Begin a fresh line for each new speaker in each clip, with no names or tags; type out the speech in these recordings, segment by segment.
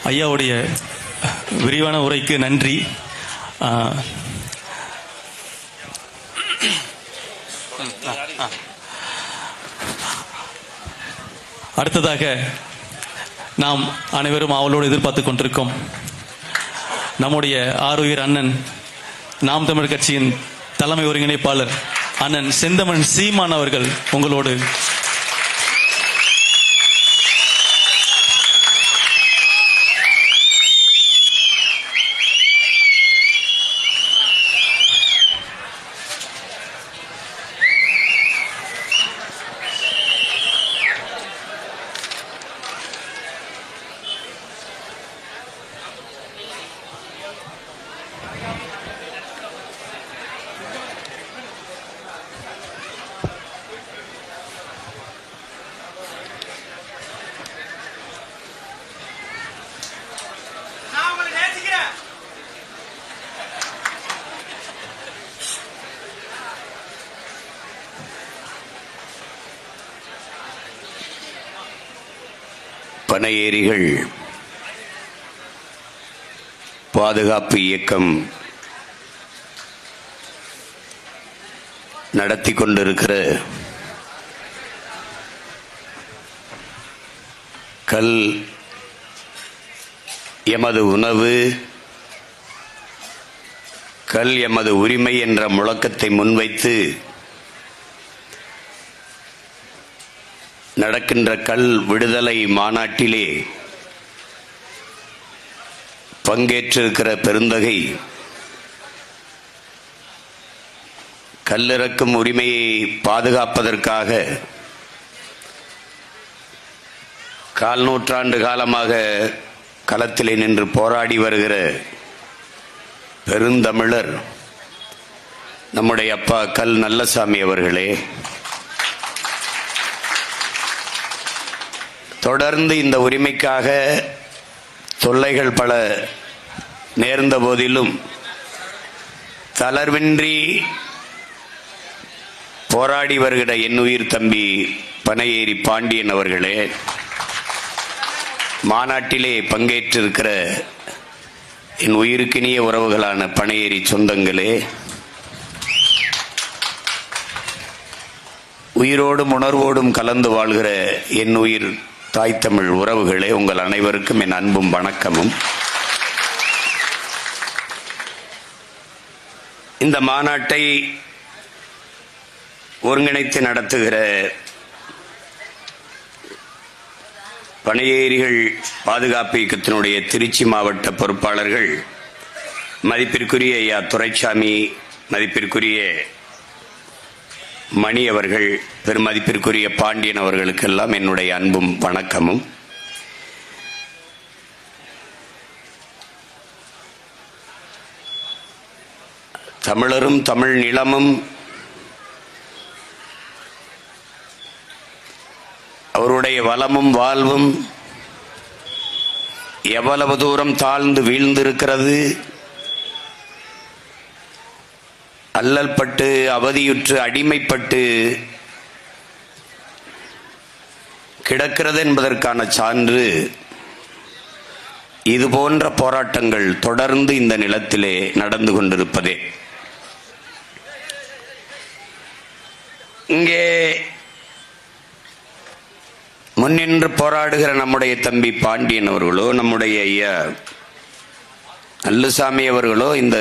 ஐயாவுடைய விரிவான உரைக்கு நன்றி. அடுத்ததாக நாம் அனைவரும் அவளோடு எதிர்பார்த்து கொண்டிருக்கோம் நம்முடைய ஆருயிர் அண்ணன் நாம் தமிழர் கட்சியின் தலைமை ஒருங்கிணைப்பாளர் அண்ணன் செந்தமன் சீமான் அவர்கள் உங்களோடு
பனையேரிகள் பாதுகாப்பு இயக்கம் நடத்தி கொண்டிருக்கிற கல் எமது உணவு, கல் எமது உரிமை என்ற முழக்கத்தை முன்வைத்து நடக்கின்ற கல் விடுதலை மாநாட்டிலே பங்கேற்றிருக்கிற பெருந்தகை கல்லிறக்கும் உரிமையை பாதுகாப்பதற்காக கால் நூற்றாண்டு காலமாக களத்திலே நின்று போராடி வருகிற பெருந்தமிழர் நம்முடைய அப்பா கல் நல்லசாமி அவர்களே, தொடர்ந்து இந்த உரிமைக்காக தொல்லைகள் பல நேர்ந்த போதிலும் தளர்வின்றி போராடி வருகிற என் உயிர் தம்பி பனையேரி பாண்டியன் அவர்களே, மாநாட்டிலே பங்கேற்றிருக்கிற என் உயிருக்கினிய உறவுகளான பனையேரி சொந்தங்களே, உயிரோடும் உணர்வோடும் கலந்து வாழ்கிற என் உயிர் தாய் தமிழ் உறவுகளே, உங்கள் அனைவருக்கும் என் அன்பும் வணக்கமும். இந்த மாநாட்டை ஒருங்கிணைத்து நடத்துகிற பனையேரிகள் பாதுகாப்பு இயக்கத்தினுடைய திருச்சி மாவட்ட பொறுப்பாளர்கள் மதிப்பிற்குரிய ஐயா துரைசாமி, மதிப்பிற்குரிய மணி அவர்கள், பெருமதிப்பிற்குரிய பாண்டியன் அவர்களுக்கெல்லாம் என்னுடைய அன்பும் வணக்கமும். தமிழரும் தமிழ் நிலமும் அவருடைய வளமும் வாழ்வும் எவ்வளவு தூரம் தாழ்ந்து வீழ்ந்திருக்கிறது, அல்லல் பட்டு அவதியுற்று அடிமைப்பட்டு கிடக்கிறது என்பதற்கான சான்று இது போன்ற போராட்டங்கள் தொடர்ந்து இந்த நிலத்திலே நடந்து கொண்டிருப்பதே. இங்கே முன்னின்று போராடுகிற நம்முடைய தம்பி பாண்டியன் அவர்களோ, நம்முடைய ஐயா நல்லசாமி அவர்களோ, இந்த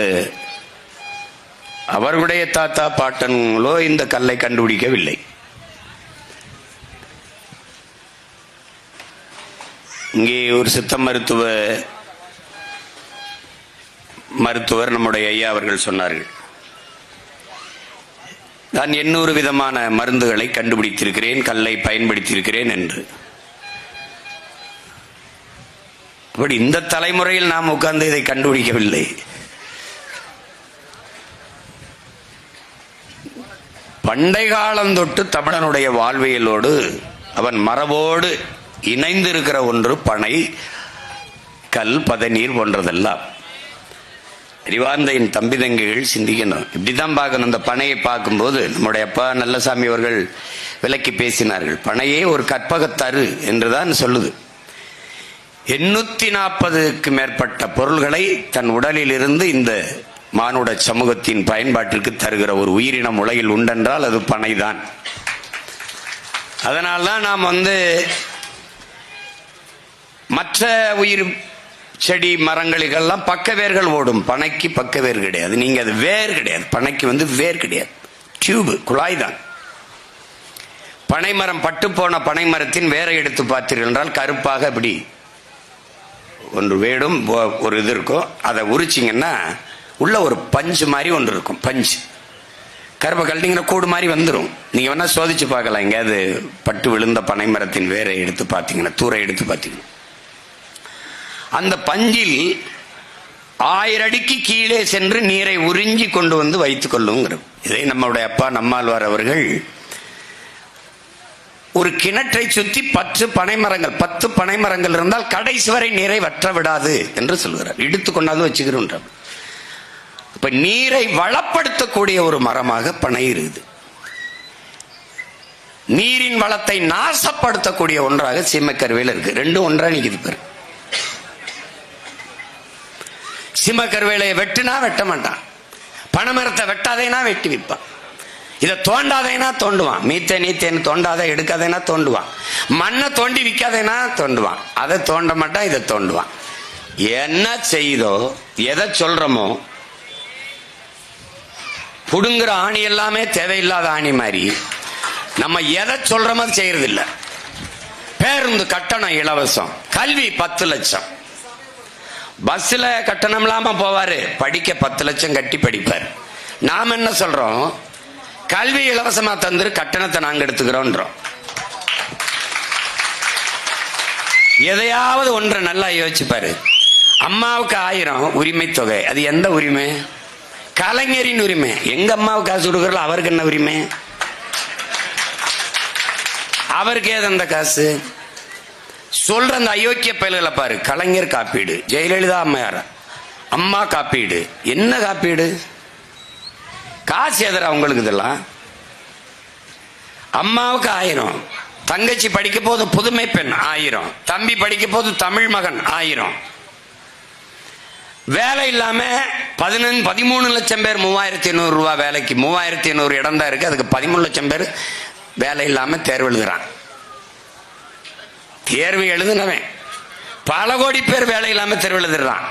அவர்களுடைய தாத்தா பாட்டன்களோ இந்த கல்லை கண்டுபிடிக்கவில்லை. இங்கே ஒரு சித்த மருத்துவர் நம்முடைய ஐயா அவர்கள் சொன்னார்கள், நான் 800 விதமான மருந்துகளை கண்டுபிடித்திருக்கிறேன், கல்லை பயன்படுத்தியிருக்கிறேன் என்று. அப்படி இந்த தலைமுறையில் நாம் உட்கார்ந்து இதை கண்டுபிடிக்கவில்லை. பண்டை காலம் தொட்டு தமிழனுடைய வாழ்வியலோடு அவன் மரபோடு இணைந்திருக்கிற ஒன்று பனை, கல், பதநீர் போன்றதெல்லாம். அறிவார்ந்த என் தம்பி தங்கைகள் சிந்திக்கணும், இப்படிதான் பார்க்கணும். இந்த பனையை பார்க்கும்போது நம்முடைய அப்பா நல்லசாமி அவர்கள் விளக்கி பேசினார்கள். பனையே ஒரு கற்பகத்தரு என்றுதான் சொல்லுது. 840க்கு மேற்பட்ட பொருள்களை தன் உடலில் இருந்து இந்த மானுட சமூகத்தின் பயன்பாட்டிற்கு தருகிற ஒரு உயிரினம் உலகில் உண்டென்றால் அது பனைதான். அதனால்தான் நாம் மற்ற உயிர் செடி மரங்களுக்கெல்லாம் பக்க வேர்கள் ஓடும். பனைக்கு பக்க வேர் கிடையாது. நீங்க அது வேர் கிடையாது. பனைக்கு வேர் கிடையாது, டியூப், குழாய் தான். பனைமரம், பட்டு போன பனைமரத்தின் வேரை எடுத்து பார்த்தீர்கள் என்றால் கருப்பாக இப்படி ஒன்று வேடும் ஒரு இது இருக்கும். அதை உரிச்சிங்கன்னா உள்ள ஒரு பஞ்சு மாதிரி ஒன்று இருக்கும். பஞ்சு கருப்பை கழட்டிங்கிற கூடு மாதிரி வந்துடும். நீங்க வேணா சோதிச்சு பார்க்கலாம். எங்கேயாவது பட்டு விழுந்த பனைமரத்தின் வேரை எடுத்து பார்த்தீங்கன்னா, தூரை எடுத்து பார்த்தீங்கன்னா, அந்த பஞ்சில் 1000 அடிக்கு கீழே சென்று நீரை உறிஞ்சி கொண்டு வந்து வைத்துக் கொள்ளுங்கிறது. இதை நம்முடைய அப்பா நம்மாழ்வார் அவர்கள் ஒரு கிணற்றை சுற்றி 10 பனைமரங்கள் இருந்தால் கடைசி வரை நீரை வற்ற விடாது என்று சொல்கிறார். இடித்து கொண்டாந்து வச்சுக்கிறோம். இப்ப நீரை வளப்படுத்தக்கூடிய ஒரு மரமாக பனை இருக்குது. நீரின் வளத்தை நாசப்படுத்தக்கூடிய ஒன்றாக சீமக்கருவேல இருக்கு. ரெண்டும் ஒன்றா நிக்குது பாரு. சீமக்கருவேலையை வெட்டுனா வெட்ட மாட்டான், பனைமரத்தை வெட்டாதேனா வெட்டி விற்பான். இதை தோண்டாதேனா தோண்டுவான், நீத்தேன்னு தோண்டாத எடுக்காதேனா தோண்டுவான், மண்ணை தோண்டி விற்காதேனா தோண்டுவான், அதை தோண்ட மாட்டான், இதை தோண்டுவான். என்ன செய்தோ எதை சொல்றோமோ, புடுங்குற ஆணி எல்லாமே தேவையில்லாத ஆணி மாதிரி நம்ம எதை சொல்றோமோ செய்யறது இல்லை. பேருந்து கட்டணம் இலவசம், கல்வி 10 லட்சம், பஸ்ல கட்டணம் இல்லாம போவாரு, படிக்க 10 லட்சம் கட்டி படிப்பார். நாம என்ன சொல்றோம், கல்வி இலவசமா தந்துரு, கட்டணத்தை நாங்க எடுத்துக்கிறோம். எதையாவது ஒன்றை நல்லா யோசிச்சுப்பாரு. அம்மாவுக்கு 1000 உரிமை தொகை, அது எந்த உரிமை? கலைஞரின் உரிமை. எங்க அம்மாவுக்கு காசு கொடுக்கறல அவருக்கு என்ன உரிமை? அவருக்கு ஏது அந்த காசு? சொல்ற அந்த அயோக்கிய பயல்களை பாரு. கலைஞர் காப்பீடு, ஜெயலலிதா அம்மையார் அம்மா காப்பீடு, என்ன காப்பீடு? காசு எதிரா உங்களுக்கு இதெல்லாம்? அம்மாவுக்கு 1000, தங்கச்சி படிக்க போது புதுமை பெண் 1000, தம்பி படிக்க போது தமிழ் மகன் 1000. வேலை இல்லாம 13 லட்சம் பேர் 3500 ரூபாய் வேலைக்கு, 3500 இடம் தான் இருக்கு, அதுக்கு 13 லட்சம் பேர் வேலை இல்லாம தேர்வு எழுதுறான். தேர்வு எழுதுனவன் பல கோடி பேர் வேலை இல்லாம தேர்வு எழுதுறான்.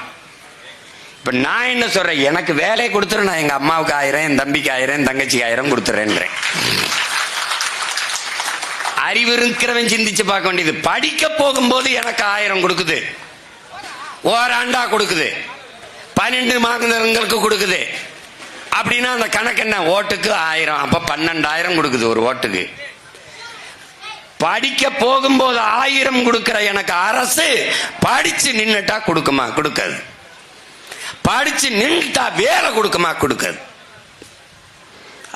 இப்ப நான் என்ன சொல்றேன், எனக்கு வேலை கொடுத்துரு, நான் எங்க அம்மாவுக்கு 1000, என் தம்பிக்கு 1000, என் தங்கச்சிக்கு 1000 கொடுத்துறேன். அறிவு இருக்கிறவன் சிந்திச்சு பார்க்க வேண்டியது. படிக்க போகும்போது எனக்கு 1000 கொடுக்குது, ஓராண்டா கொடுக்குது, 12 மாதங்களுக்கு கொடுக்குது அப்படின்னா அந்த கணக்கு என்ன? ஓட்டுக்கு 1000, அப்ப 12000 கொடுக்குது ஒரு ஓட்டுக்கு. படிக்க போகும்போது 1000 கொடுக்கிற எனக்கு அரசு படிச்சு நின்னுட்டா கொடுக்குமா? கொடுக்காது. படிச்சு நின்றுட்டா வேலை கொடுக்குமா? கொடுக்காது.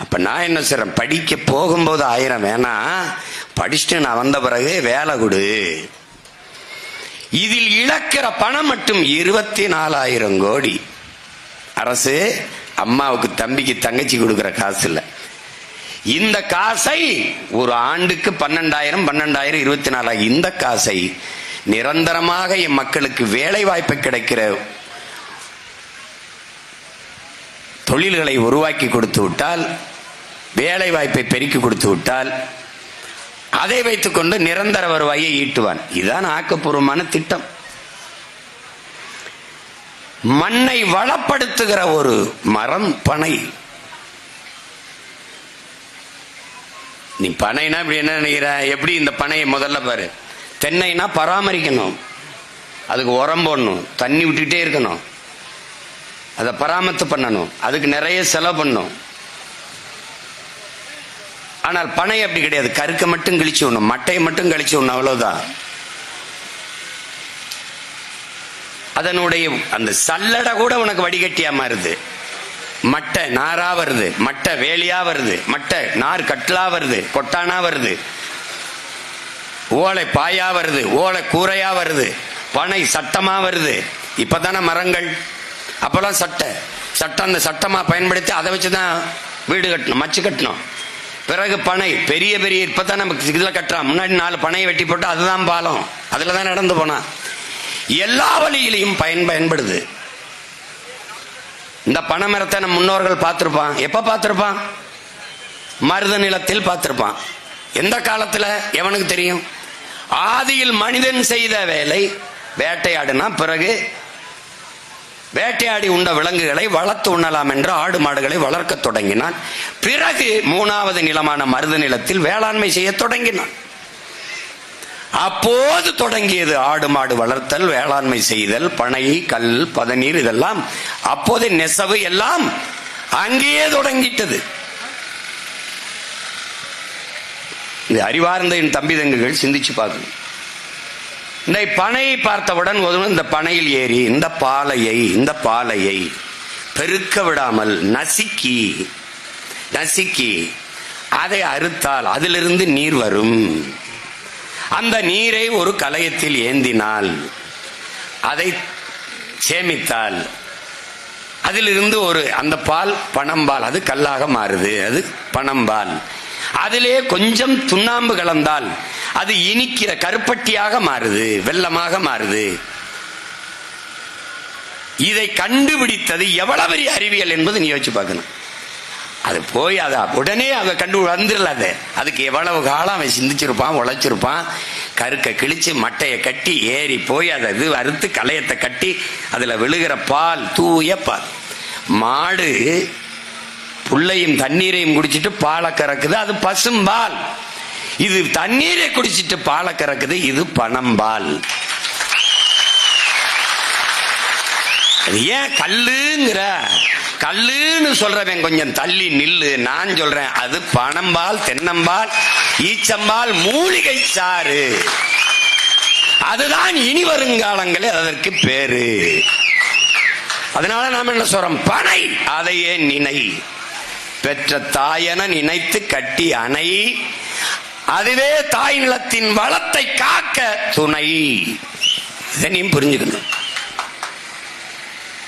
அப்ப நான் என்ன சொல்றேன், படிக்க போகும்போது 1000 வேணாம், படிச்சுட்டு நான் வந்த பிறகு வேலை கொடு. இதில் இழக்கிற பணம் மட்டும் 24,000 கோடி. அரசு அம்மாவுக்கு, தம்பிக்கு, தங்கச்சி கொடுக்கிற காசு இல்ல. இந்த காசை ஒரு ஆண்டுக்கு 12,000 24,000 இந்த காசை நிரந்தரமாக என் மக்களுக்கு வேலை வாய்ப்பு கிடைக்கிற தொழில்களை உருவாக்கி கொடுத்து விட்டால், வேலை வாய்ப்பை பெருக்கி கொடுத்து விட்டால், அதை வைத்துக் கொண்டு நிரந்தர வருவாயை ஈட்டுவான். இதுதான் ஆக்கப்பூர்வமான திட்டம். மண்ணை வளப்படுத்துகிற ஒரு மரம் பனை. நீ பனைனா இப்படி என்ன நினைக்கிற? எப்படி இந்த பனையை முதல்ல பாரு. தென்னைனா பராமரிக்கணும், அதுக்கு உரம் போடணும், தண்ணி விட்டுட்டே இருக்கணும், அதை பராமரித்து பண்ணணும், அதுக்கு நிறைய செலவு பண்ணணும். ஆனால் பனை அப்படி கிடையாது. கருக்க மட்டும் கழிச்சு விடணும், மட்டையை மட்டும் கழிச்சு விடணும், அவ்வளவுதான். அதனுடைய அந்த சல்லடை கூட உனக்கு வடிகட்டியா மாறுது. மட்டை நாரா வருது, மட்டை வேலியா வருது, மட்டை நார் கட்டலா வருது, கொட்டானா வருது, ஓலை பாயா வருது, ஓலை கூரையா வருது, பனை சட்டமா வருது. இப்பதானே மரங்கள், அப்பெல்லாம் சட்டை அந்த சட்டமா பயன்படுத்தி அதை வச்சுதான் வீடு கட்டணும், மச்சு கட்டணும். பிறகு பனை பெரிய இப்பதான் நமக்கு இதுல கட்டுறான். முன்னாடி 4 பனையை வெட்டி போட்டு அதுதான் பாலம், அதுலதான் நடந்து போனான். எல்லா வழியிலையும் பயன்படுது. இந்த பனைமரத்தை நம் முன்னோர்கள் பார்த்திருப்பான். எப்ப பார்த்திருப்பான்? மருத நிலத்தில் பார்த்திருப்பான். எந்த காலத்துல எவனுக்கு தெரியும்? ஆதியில் மனிதன் செய்த வேலை வேட்டையாடுனா, பிறகு வேட்டையாடி உண்ட விலங்குகளை வளர்த்து உண்ணலாம் என்று ஆடு மாடுகளை வளர்க்க தொடங்கினான். பிறகு மூணாவது நிலமான மருத நிலத்தில் வேளாண்மை செய்ய தொடங்கினான். அப்போது தொடங்கியது ஆடு மாடு வளர்த்தல், வேளாண்மை செய்தல், பனை, கல், பதநீர், இதெல்லாம் அப்போது நெசவு எல்லாம் அங்கேயே தொடங்கிட்டது. இந்த அறிவார்ந்த என் தம்பி தங்குகள் சிந்திச்சு பார்க்கணும். இந்த பனையை பார்த்தவுடன் இந்த பனையில் ஏறி இந்த பாலையை பெருக்க விடாமல் நசுக்கி அதை அறுத்தால் அதிலிருந்து நீர் வரும். அந்த நீரை ஒரு கலயத்தில் ஏந்தினால், அதை சேமித்தால், அதிலிருந்து அந்த பால் பனம்பால், அது கல்லாக மாறுது, அது பனம்பால். அதிலே கொஞ்சம் சுண்ணாம்பு கலந்தால் அது இனிக்கிற கருப்பட்டியாக மாறுது, வெல்லமாக மாறுது. இதை கண்டுபிடித்தது எவ்வளவு பெரிய அறிவியல் என்பது நீ யோசிச்சு பார்க்கணும். அது போய் அதை உடனே அதை கண்டு வந்துடல. அதுக்கு எவ்வளவு காலம் அவன் சிந்திச்சிருப்பான், உழைச்சிருப்பான். கருக்க கிழிச்சு மட்டையை கட்டி ஏறி போய் அதை அறுத்து கலையத்தை கட்டி அதுல விழுகிற பால் தூய பால். மாடு புள்ளையும் தண்ணீரையும் குடிச்சிட்டு பாலை கறக்குது, அது பசும்பால். இது தண்ணீரை குடிச்சிட்டு பாலை கறக்குது, இது பனம்பால். ஏன் கல்லுங்கிற? கல்லுன்னு சொல்றவன் கொஞ்சம் தள்ளி நில்லு. நான் சொல்றேன் அது பனம்பால், தென்னம்பால், ஈச்சம்பால், மூலிகை சாறு. அதுதான் இனி வருங்காலங்களில் அதற்கு பேரு. அதனால நாம என்ன சொல்றோம்? பனை. அதையே நினை, பெற்ற தாயென நினைத்து கட்டி அணை, அதுவே தாய் நிலத்தின் வளத்தை காக்க துணை. இதையும் புரிஞ்சுக்கணும்.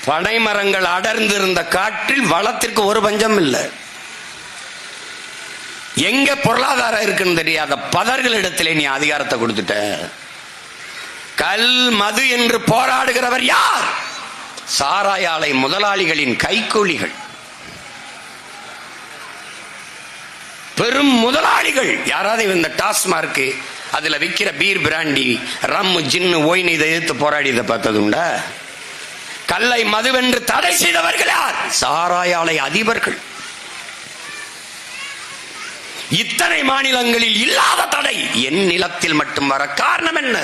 பனை மரங்கள் அடர்ந்திருந்த காற்றில் வளத்திற்கு ஒரு பஞ்சம் இல்லை. எங்க பொருளாதாரம் இருக்குன்னு தெரியாத பதர்களிடத்திலே நீ அதிகாரத்தை கொடுத்துட்ட. கல், மது என்று போராடுகிறவர் யார்? சாராய ஆலை முதலாளிகளின் கைக்கூலிகள், பெரும் முதலாளிகள். யாராவது இந்த டாஸ்மார்க் அதுல விற்கிற பீர், பிராண்டி, ரம், ஜின்னு, ஒயின் இதை எதிர்த்து போராடியதை பார்த்ததுண்டா? கல்லை மதுவென்று தடை செய்தவர்கள் யார்? சாராய ஆலை அதிபர்கள். இத்தனை மாநிலங்களில் இல்லாத தடை என் நிலத்தில் மட்டும் வர காரணம் என்ன?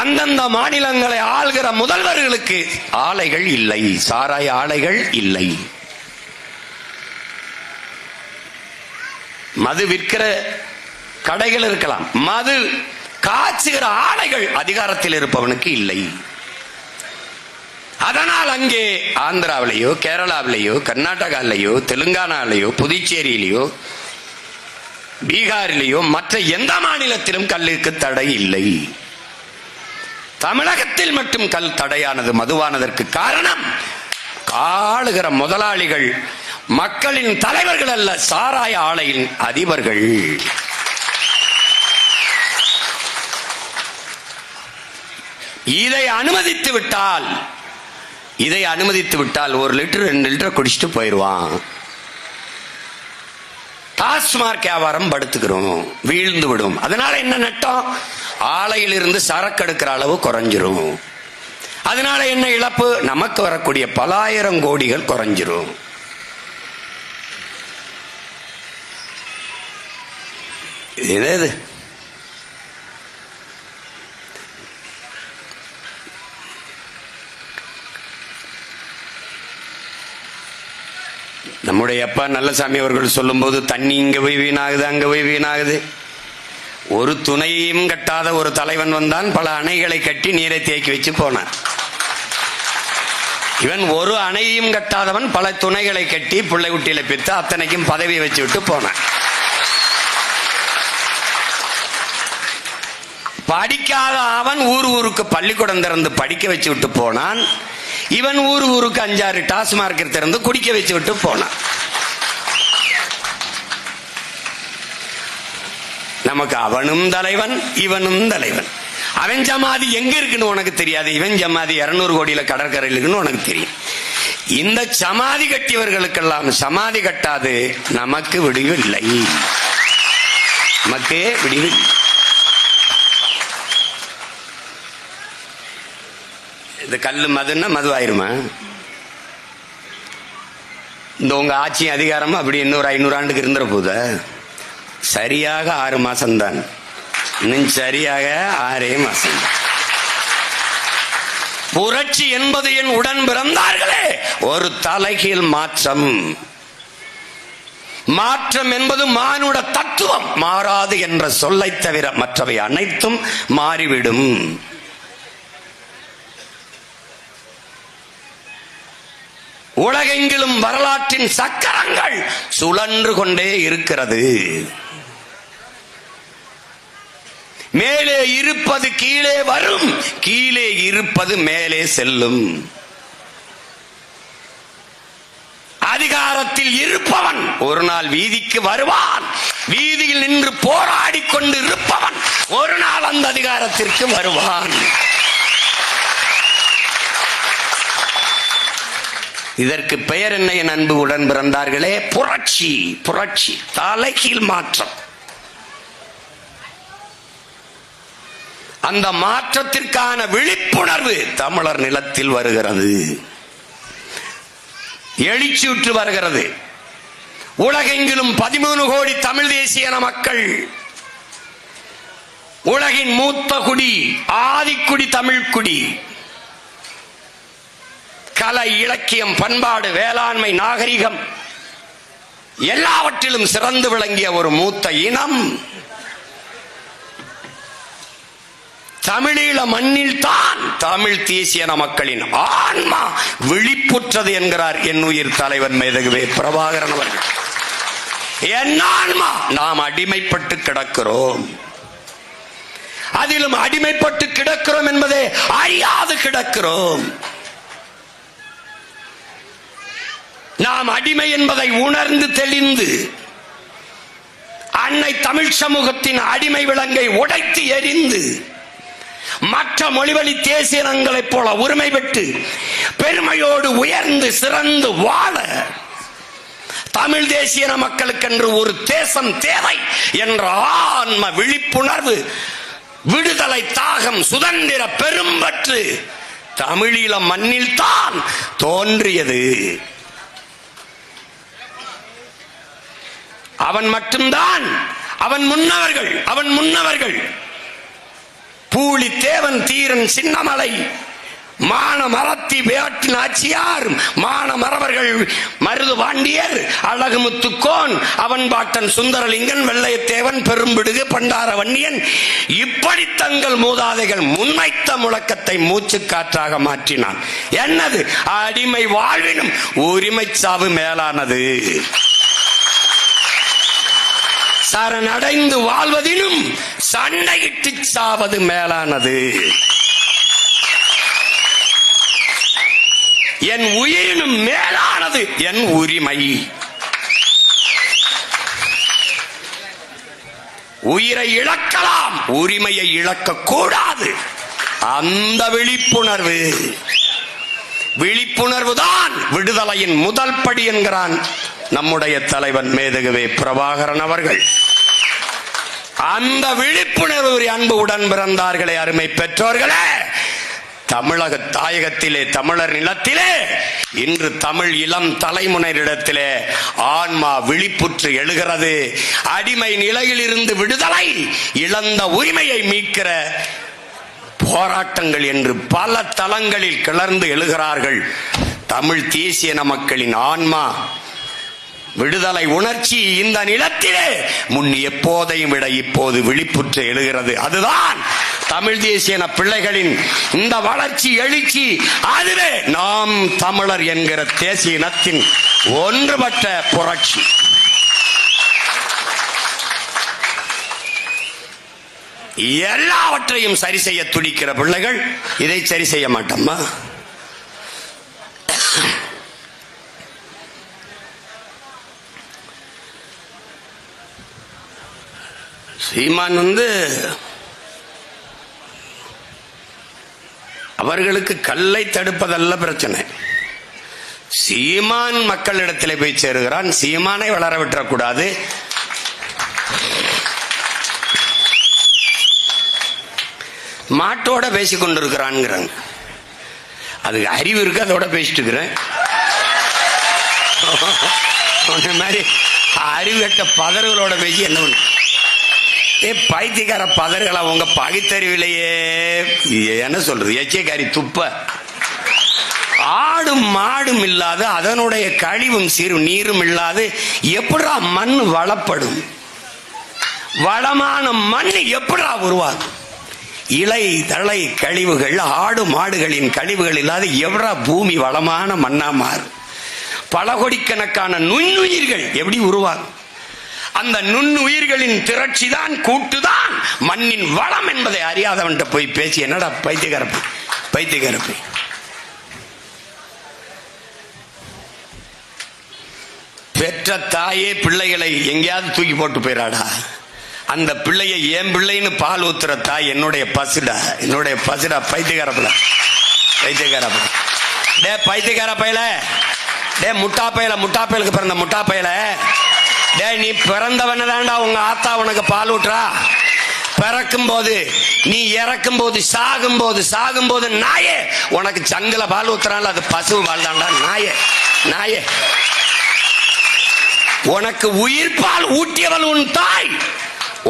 அந்தந்த மாநிலங்களை ஆள்கிற முதல்வர்களுக்கு ஆலைகள் இல்லை, சாராய ஆலைகள் இல்லை. மது விற்கிற கடைகள் இருக்கலாம், மது காய்ச்சுகிற ஆலைகள் அதிகாரத்தில் இருப்பவனுக்கு இல்லை. அதனால் அங்கே ஆந்திராவிலேயோ, கேரளாவிலேயோ, கர்நாடகாவிலேயோ, தெலுங்கானாவிலேயோ, புதுச்சேரியிலேயோ, பீகாரிலேயோ, மற்ற எந்த மாநிலத்திலும் கல்லுக்கு தடை இல்லை. தமிழகத்தில் மட்டும் கல் தடையானது, மதுவானதற்கு காரணம் ஆளுகிற முதலாளிகள் மக்களின் தலைவர்கள் அல்ல, சாராய ஆலையின் அதிபர்கள். இதை அனுமதித்து விட்டால் 1 லிட்டர் 2 லிட்டர் குடிச்சிட்டு போயிடுவான். டாஸ்மார்க் வியாபாரம் படுத்துக்கிறோம், வீழ்ந்து விடும். அதனால என்ன நட்டம்? ஆலையில் இருந்து சரக்கு எடுக்கிற அளவு குறைஞ்சிரும். அதனால என்ன இழப்பு? நமக்கு வரக்கூடிய பல ஆயிரம் கோடிகள் குறைஞ்சிரும். இது நம்முடைய அப்பா நல்லசாமி அவர்கள் சொல்லும் போது, தண்ணி இங்க போய் வீணாகுது, அங்க போய் வீணாகுது. ஒரு துணையையும் கட்டாத ஒரு தலைவன் வந்தான், பல அணைகளை கட்டி நீரை தேக்கி வச்சு போனான். இவன் ஒரு அணையையும் கட்டாதவன், பல துணைகளை கட்டி பிள்ளை குட்டியில பித்து அத்தனைக்கும் பதவி வச்சு விட்டு போனான். படிக்காத அவன் ஊருக்கு பள்ளிக்கூடம் திறந்து படிக்க வச்சு விட்டு போனான். இவன் ஊருக்கு 5-6 டாஸ்மார்க் திறந்து குடிக்க வச்சு விட்டு போனான். நமக்கு அவனும் தலைவன், இவனும் தலைவன். அவன் ஜமாதி எங்க இருக்குன்னு உனக்கு தெரியாது, இவன் ஜமாதி 200 கோடியில கடற்கரையில் இருக்குன்னு உனக்கு தெரியும். இந்த சமாதி கட்டியவர்களுக்கெல்லாம் சமாதி கட்டாது நமக்கு விடிவு இல்லை, நமக்கே விடிவு. இந்த கல்லு மதுன்னா மது ஆயிருமா? இந்த உங்க ஆட்சி அதிகாரமா அப்படி இன்னொரு 500 ஆண்டுக்கு இருந்துற போத? சரியாக 6 மாசம்தான், இன்னும் சரியாக 6 மாசம். புரட்சி என்பது என் உடன் பிறந்தார்களே ஒரு தலைகீழ் மாற்றம். மாற்றம் என்பது மானுட தத்துவம், மாறாது என்ற சொல்லை தவிர மற்றவை அனைத்தும் மாறிவிடும். உலகெங்கிலும் வரலாற்றின் சக்கரங்கள் சுழன்று கொண்டே இருக்கிறது. மேலே இருப்பது கீழே வரும், கீழே இருப்பது மேலே செல்லும். அதிகாரத்தில் இருப்பவன் ஒரு நாள் வீதிக்கு வருவான், வீதியில் நின்று போராடி கொண்டு இருப்பவன் ஒரு நாள் அந்த அதிகாரத்திற்கு வருவான். இதற்கு பெயர் என்ன என் அன்பு உடன் பிறந்தார்களே? புரட்சி. புரட்சி, தலைகீழ் மாற்றம். அந்த மாற்றத்திற்கான விழிப்புணர்வு தமிழர் நிலத்தில் வருகிறது, எழுச்சியுற்று வருகிறது. உலகெங்கிலும் 13 கோடி தமிழ் தேசிய மக்கள், உலகின் மூத்த குடி, ஆதிக்குடி தமிழ்குடி, கலை, இலக்கியம், பண்பாடு, வேளாண்மை, நாகரிகம் எல்லாவற்றிலும் சிறந்து விளங்கிய ஒரு மூத்த இனம் தமிழீழ மண்ணில் தான் தமிழ் தேசிய மக்களின் ஆன்மா விழிப்புற்றது என்கிறார் என் உயிர் தலைவன் மேதகுவே பிரபாகரன் அவர்கள். என் ஆன்மா, நாம் அடிமைப்பட்டு கிடக்கிறோம், அதிலும் அடிமைப்பட்டு கிடக்கிறோம் என்பதை அறியாது கிடக்கிறோம். நாம் அடிமை என்பதை உணர்ந்து தெளிந்து அன்னை தமிழ் சமூகத்தின் அடிமை விலங்கை உடைத்து எறிந்து மற்ற மொழிவழி தேசியங்களைப் போல உரிமை பெற்று பெருமையோடு உயர்ந்து சிறந்து வாழ தமிழ் தேசிய மக்களுக்கென்று ஒரு தேசம் தேவை என்ற ஆன்ம விழிப்புணர்வு, விடுதலை தாகம், சுதந்திர பெரும்பற்று தமிழீழ மண்ணில் தான் தோன்றியது. அவன் மட்டும்தான், அவன் முன்னவர்கள் பூலி தேவன் தீரன் சின்னமலை மான மரத்தி வேட்டு நாச்சியார், மான மறவர்கள் மருது பாண்டியர், அழகுமுத்துக்கோன், அவன் பாட்டன் சுந்தரலிங்கன், வெள்ளையத்தேவன், பெரும்பிடுகு, பண்டார வன்னியன், இப்படி தங்கள் மூதாதைகள் முன்வைத்த முழக்கத்தை மூச்சு காற்றாக மாற்றினான். என்னது? அடிமை வாழ்வினும் உரிமை சாவு மேலானது, சரணடைந்து வாழ்வதிலும் சண்டையிட்டு சாவது மேலானது, என் உயிரினும் மேலானது என் உரிமை. உயிரை இழக்கலாம், உரிமையை இழக்க கூடாது. அந்த விழிப்புணர்வு தான் விடுதலையின் முதல் படி என்கிறான் நம்முடைய தலைவன் மேதகுவே பிரபாகரன் அவர்கள். அந்த விழிப்புணர்வு அன்பு உடன் பிறந்தார்களே, அருமை பெற்றோர்களே, தமிழக தாயகத்திலே, தமிழர் நிலத்திலே இன்று தமிழ் இளம் தலைமுறையிடத்திலே ஆன்மா விழிப்புற்று எழுகிறது. அடிமை நிலையில் இருந்து விடுதலை, இழந்த உரிமையை மீட்கிற போராட்டங்கள் என்று பல தளங்களில் கிளர்ந்து எழுகிறார்கள். தமிழ் தேசிய மக்களின் ஆன்மா விடுதலை உணர்ச்சி இந்த நிலத்திலே முன் எப்போதையும் விட இப்போது விழிப்புற்று எழுகிறது. அதுதான் தமிழ் தேசிய பிள்ளைகளின் இந்த வளர்ச்சி, எழுச்சி. அதுவே நாம் தமிழர் என்கிற தேசிய இனத்தின் ஒன்றுபட்ட புரட்சி. எல்லாவற்றையும் சரி செய்ய துடிக்கிற பிள்ளைகள் இதை சரி செய்ய மாட்டோமா? சீமான் அவர்களுக்கு கல்லை தடுப்பதல்ல பிரச்சனை. சீமான் மக்களிடத்தில் போய் சேருகிறான். சீமானை வளர விட்டுறக்கூடாது. மாட்டோட பேசிக் கொண்டிருக்கிறான். அதுக்கு அறிவு இருக்கு, அதோட பேசிட்டு இருக்கிறேன். மாதிரி அறிவு கட்ட பதர்களோட பேசி என்ன பண்ண? பைத்தியக்கார பதர்களா உங்க பகுத்தறிவிலேயே என்ன சொல்றது? எச்சைக்காரி துப்ப. ஆடும் மாடும் இல்லாத, அதனுடைய கழிவும் சீரும் நீரும் இல்லாது எப்படா மண் வளப்படும்? வளமான மண் எப்படா உருவாகும்? இலை தழை கழிவுகள், ஆடு மாடுகளின் கழிவுகள் இல்லாத எவ்வளா பூமி வளமான மண்ணா மாறும்? பல கோடிக்கணக்கான நுண்ணுயிர்கள் எப்படி உருவாகும்? அந்த நுண்ணுயிர்களின் திரட்சி தான், கூட்டுதான் மண்ணின் வளம் என்பதை அறியாதவன்ட்ட போய் பேசி என்னடா பைத்தியக்காரப்பை. பெற்ற தாயே பிள்ளைகளை எங்கேயாவது தூக்கி போட்டு போயிடாடா. அந்த பிள்ளையை என் பிள்ளைன்னு பால் ஊத்துற தாய் என்னுடைய பசுடா. பைத்தியக்காரப்பையில டே பைத்தியக்கார பையல, டே முட்டா பயலுக்கு பிறந்த முட்டா பயல, டே நீ பிறந்தவன தாண்டா உங்க ஆத்தா உனக்கு பால் ஊற்றா. பிறக்கும் போது, நீ இறக்கும் போது, சாகும் போது நாயே உனக்கு சங்கல பால் ஊத்துறான்ல, அது பசு பால் தாண்டா. நாயே உனக்கு உயிர் பால் ஊட்டியவள் உன் தாய்,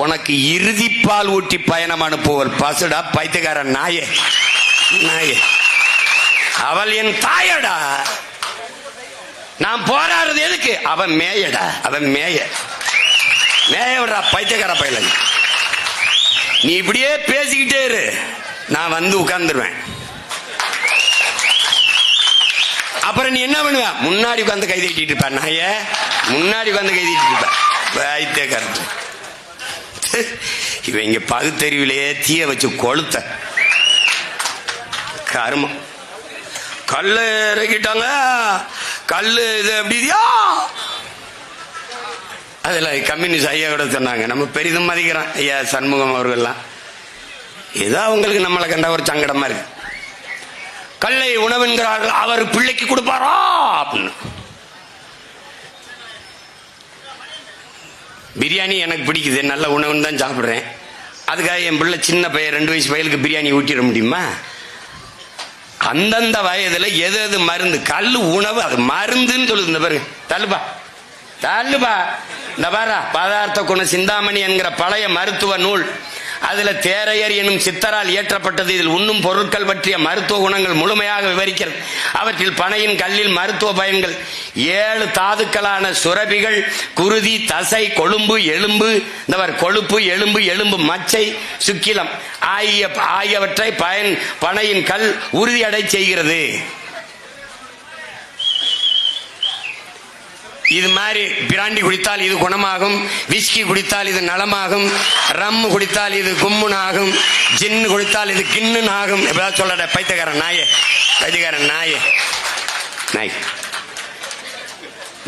உனக்கு இறுதி பால் ஊட்டி பயணம் அனுப்புவள் பசுடா. பைத்தியக்கார நாயே. அவள் என் தாயடா. நான் போராடுறது எதுக்கு? அவன் மேயடா. மேய விடுறா பைத்தியக்கார பையல. நீ இப்படியே பேசிக்கிட்டே இரு, நான் வந்து உட்கார்ந்துருவேன். அப்புறம் நீ என்ன பண்ணுவ? முன்னாடி உட்காந்து கை தட்டிட்டு இருப்ப. நாய முன்னாடி உட்காந்து கை தட்டிட்டு இருப்ப. பைத்தியக்கார இவங்க பகுத்தறிவிலேயே தீய வச்சு கொளுத்த கருமம். கல்லு இறக்கிட்டாங்க. கல்லு இது எப்படியா? அதுல கம்யூனிஸ்ட் ஐயா கூட சொன்னாங்க, நம்ம பெரிதும் மதிக்கிறோம் ஐயா சண்முகம் அவர்கள்லாம். ஏதோ அவங்களுக்கு நம்மளை கண்ட ஒரு சங்கடமா இருக்கு. கல்லை உணவுங்கிறார்கள், அவர் பிள்ளைக்கு கொடுப்பாரா அப்படின்னு. பிரியாணி எனக்கு பிடிக்குது, நல்ல உணவுன்னு தான் சாப்பிட்றேன். அதுக்காக என் பிள்ளை சின்ன பையன் 2 வயசு பையலுக்கு பிரியாணி ஊட்டிட முடியுமா? அந்தந்த வயதுல எது எது மருந்து, கல்லு உணவு அது மருந்துன்னு சொல்லுது. இந்த பாரு தள்ளுபா இந்த பாரா பதார்த்த குண சிந்தாமணி என்கிற பழைய மருத்துவ நூல், அதுல தேரையர் எனும் சித்தரால் இயற்றப்பட்டது. இதில் உண்ணும் பொருட்கள் பற்றிய மருத்துவ குணங்கள் முழுமையாக விவரிக்கிறது. அவற்றில் பனையின் கல்லில் மருத்துவ பயன்கள், 7 தாதுக்களான சுரபிகள், குருதி, தசை, கொழும்பு, எலும்பு, கொழுப்பு, எலும்பு மச்சை, சுக்கிலம் ஆகியவற்றை பனையின் கல் உறுதியடை செய்கிறது. இது மாதிரி பிராண்டி குடித்தால் இது குணமாகும், விஸ்கி குடித்தால் இது நலமாகும், ரம் குடித்தால் இது கும்முனாகும், ஜின்னு குடித்தால் இது கிண்ணுனாகும். எப்படிதான் சொல்லட பைத்தியக்காரன் நாயே.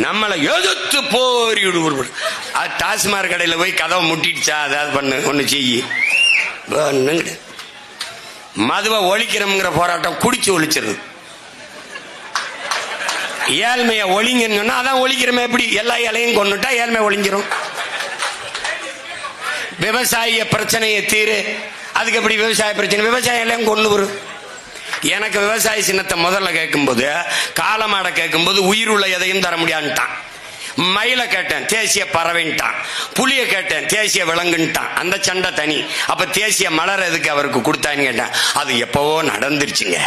நம்மளை எதிர்த்து போரிடு. அது டாஸ்மாக் கடையில் போய் கதவை முட்டிடுச்சா, அதாவது பண்ணு ஒன்று செய்யி. மதுவை ஒழிக்கிறோம்ங்கிற போராட்டம் குடிச்சு ஒழிச்சிருது. ஏழ்மைய ஒழிங்கன்னு சொன்னா அதான் ஒழிக்கிறோமே. எப்படி எல்லா இலையும் கொண்டுட்டா ஏழ்மை ஒழிஞ்சிரும். விவசாய பிரச்சனையை தீரு, அதுக்கு எப்படி விவசாய பிரச்சனை? விவசாயம் எல்லாம் கொண்டு வரும். எனக்கு விவசாய சின்னத்தை முதல்ல கேட்கும்போது, காலமாட கேட்கும்போது உயிர் உள்ள எதையும் தர முடியாதுட்டான். மயில கேட்டேன், தேசிய பறவைன்ட்டான். புளிய கேட்டேன், தேசிய விலங்குன்ட்டான். அந்த சண்டை தனி. அப்ப தேசிய மலர் எதுக்கு அவருக்கு கொடுத்தான்னு கேட்டேன். அது எப்பவோ நடந்துருச்சுங்க.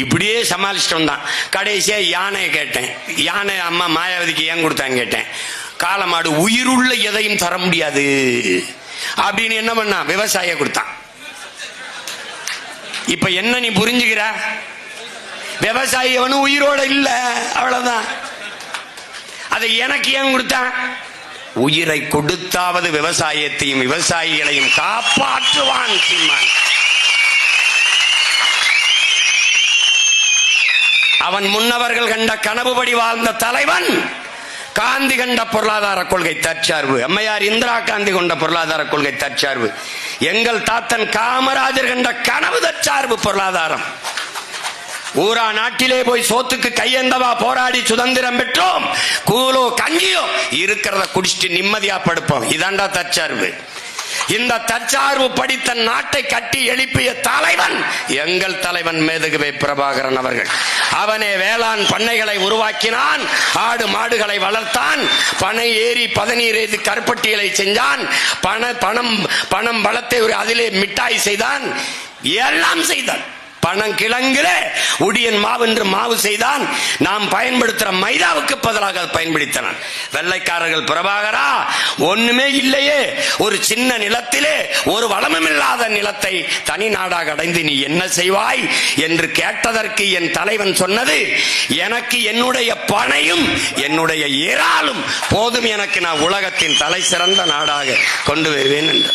இப்படியே சமாளிச்சிட்டோம் தான். கடைசியா யானையை கேட்டேன். யானை அம்மா மாயாவதிக்கு ஏன் கொடுத்தான்னு கேட்டேன். காலமாடு உயிருள்ள எதையும் தர முடியாது அப்படின்னு என்ன பண்ணா, விவசாய கொடுத்தான். இப்ப என்ன நீ புரிஞ்சுக்கிற? விவசாயி அவனும் உயிரோட இல்ல, அவ்வளவுதான். அதை எனக்கு ஏன் கொடுத்தான்? உயிரை கொடுத்தாவது விவசாயத்தையும் விவசாயிகளையும் காப்பாற்றுவான் சீமான். அவன் முன்னவர்கள் கண்ட கனவுபடி வாழ்ந்த தலைவன். காந்தி கண்ட பொருளாதார கொள்கை தற்சார்பு, அம்மையார் இந்திரா காந்தி கொண்ட பொருளாதார கொள்கை தற்சார்பு, எங்கள் தாத்தன் காமராஜர் கண்ட கனவு தற்சார்பு பொருளாதாரம். ஊரா நாட்டிலே போய் சோத்துக்கு கையேந்தவா போராடி சுதந்திரம் பெற்றோம். கூலோ கஞ்சியோ இருக்கிறத குடிச்சிட்டு நிம்மதியா படுப்போம். இதாண்டா தற்சார்பு. இந்த தற்சார்பு படித்த நாட்டை கட்டி எழுப்பிய தலைவன் எங்கள் தலைவன் மேதகுவே பிரபாகரன் அவர்கள். அவனே வேளாண் பண்ணைகளை உருவாக்கினான், ஆடு மாடுகளை வளர்த்தான், பனை ஏறி பதநீர் ஏறி கருப்பட்டியலை செஞ்சான், பணம் பழத்தை அதிலே மிட்டாய் செய்தான், எல்லாம் செய்தான். பனங்கிழங்கிலே உடியன் மாவு என்று மாவு செய்தான். நாம் பயன்படுத்துற மைதாவுக்கு பதிலாக பயன்படுத்தினான். வெள்ளைக்காரர்கள் பிரபாகரா ஒண்ணுமே இல்லையே, ஒரு சின்ன நிலத்திலே ஒரு வளமும் இல்லாத நிலத்தை தனி நாடாக அடைந்து நீ என்ன செய்வாய் என்று கேட்டதற்கு என் தலைவன் சொன்னது, எனக்கு என்னுடைய பனையும் என்னுடைய இறாலும் போதும், எனக்கு நான் உலகத்தின் தலை சிறந்த நாடாக கொண்டு வருவேன் என்று.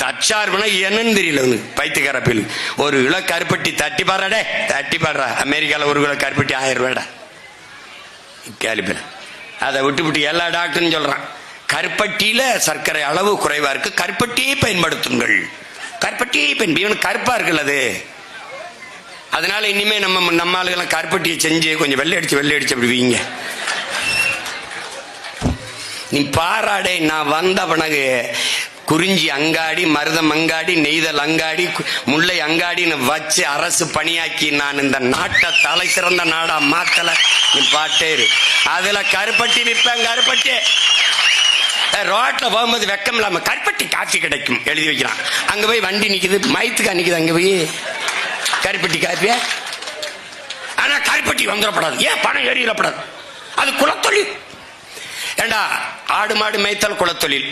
தற்சார்புனா என்னன்னு தெரியல பைத்தியக்காரப்பில். ஒரு கிலோ கருப்பட்டி தட்டி பாடுறாடே, தட்டி பாடுறா. அமெரிக்காவில் ஒரு கிலோ கருப்பட்டி 1000 ரூபாடா கேள்வி. அதை விட்டு எல்லா டாக்டரும் சொல்றான், கருப்பட்டியில சர்க்கரை அளவு குறைவா இருக்கு, கருப்பட்டியை பயன்படுத்துங்கள். கருப்பட்டியை பயன்படுத்தி கருப்பா இருக்குல்ல அது. அதனால இனிமே நம்ம ஆளுகெல்லாம் கருப்பட்டியை செஞ்சு கொஞ்சம் வெள்ளை அடிச்சு அப்படி வீங்க. நீ பாராடே, நான் வந்த பிறகு குறிஞ்சி அங்காடி, மருதம் அங்காடி, நெய்தல் அங்காடி, முல்லை அங்காடின்னு வச்சு அரசு பணியாக்கி நான் இந்த நாட்டை தலை சிறந்த நாடா மாத்தல. நீ பாட்டே அதுல கருப்பட்டி விற்பேன். கருப்பட்டி ரோட்ல போகும்போது வெக்கம் இல்லாம கருப்பட்டி காஃபி கிடைக்கும் எழுதி வைக்கிறான். அங்க போய் வண்டி நிக்குது, மயத்துக்கா நிக்குது, அங்க போய் கருப்பட்டி காஃபிய. ஆனா கருப்பட்டி வந்துடப்படாது, ஏன் பணம் ஏறிடப்படாது, அது குலத்தொழில். ஏண்டா ஆடு மாடு மேய்த்தல் குலத்தொழில்,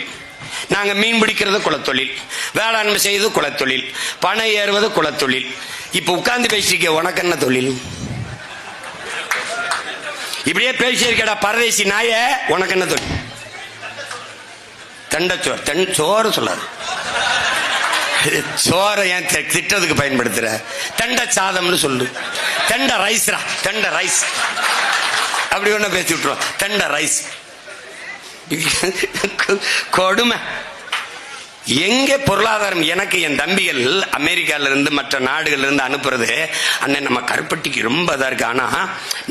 நாங்க மீன் பிடிக்கிறது குலத்தொழில், வேளாண்மை செய்வது குலத்தொழில், பணம் ஏறுவது குலத்தொழில். இப்ப உட்கார்ந்து பேசிருக்க, உனக்கு என்ன தொழில்? இப்படியே பேசியிருக்கடா பரதேசி நாய, உனக்கு என்ன தொழில்? தண்டச்சோறு, சோறு சொல்லாது, சோறை ஏன் திட்டத்துக்கு பயன்படுத்துற? தண்ட சாதம்னு சொல்லு. தண்ட ரைஸ்ரா, தண்ட ரைஸ் அப்படி ஒண்ணு பேசி விட்டுருவோம். தண்ட ரைஸ் கொடுமை. எங்க பொருளாதாரம்? எனக்கு என் தம்பிகள் அமெரிக்கால இருந்து மற்ற நாடுகள்ல இருந்து அனுப்புறது, அண்ணன் நம்ம கருப்பட்டிக்கு ரொம்ப இதா இருக்கு, ஆனா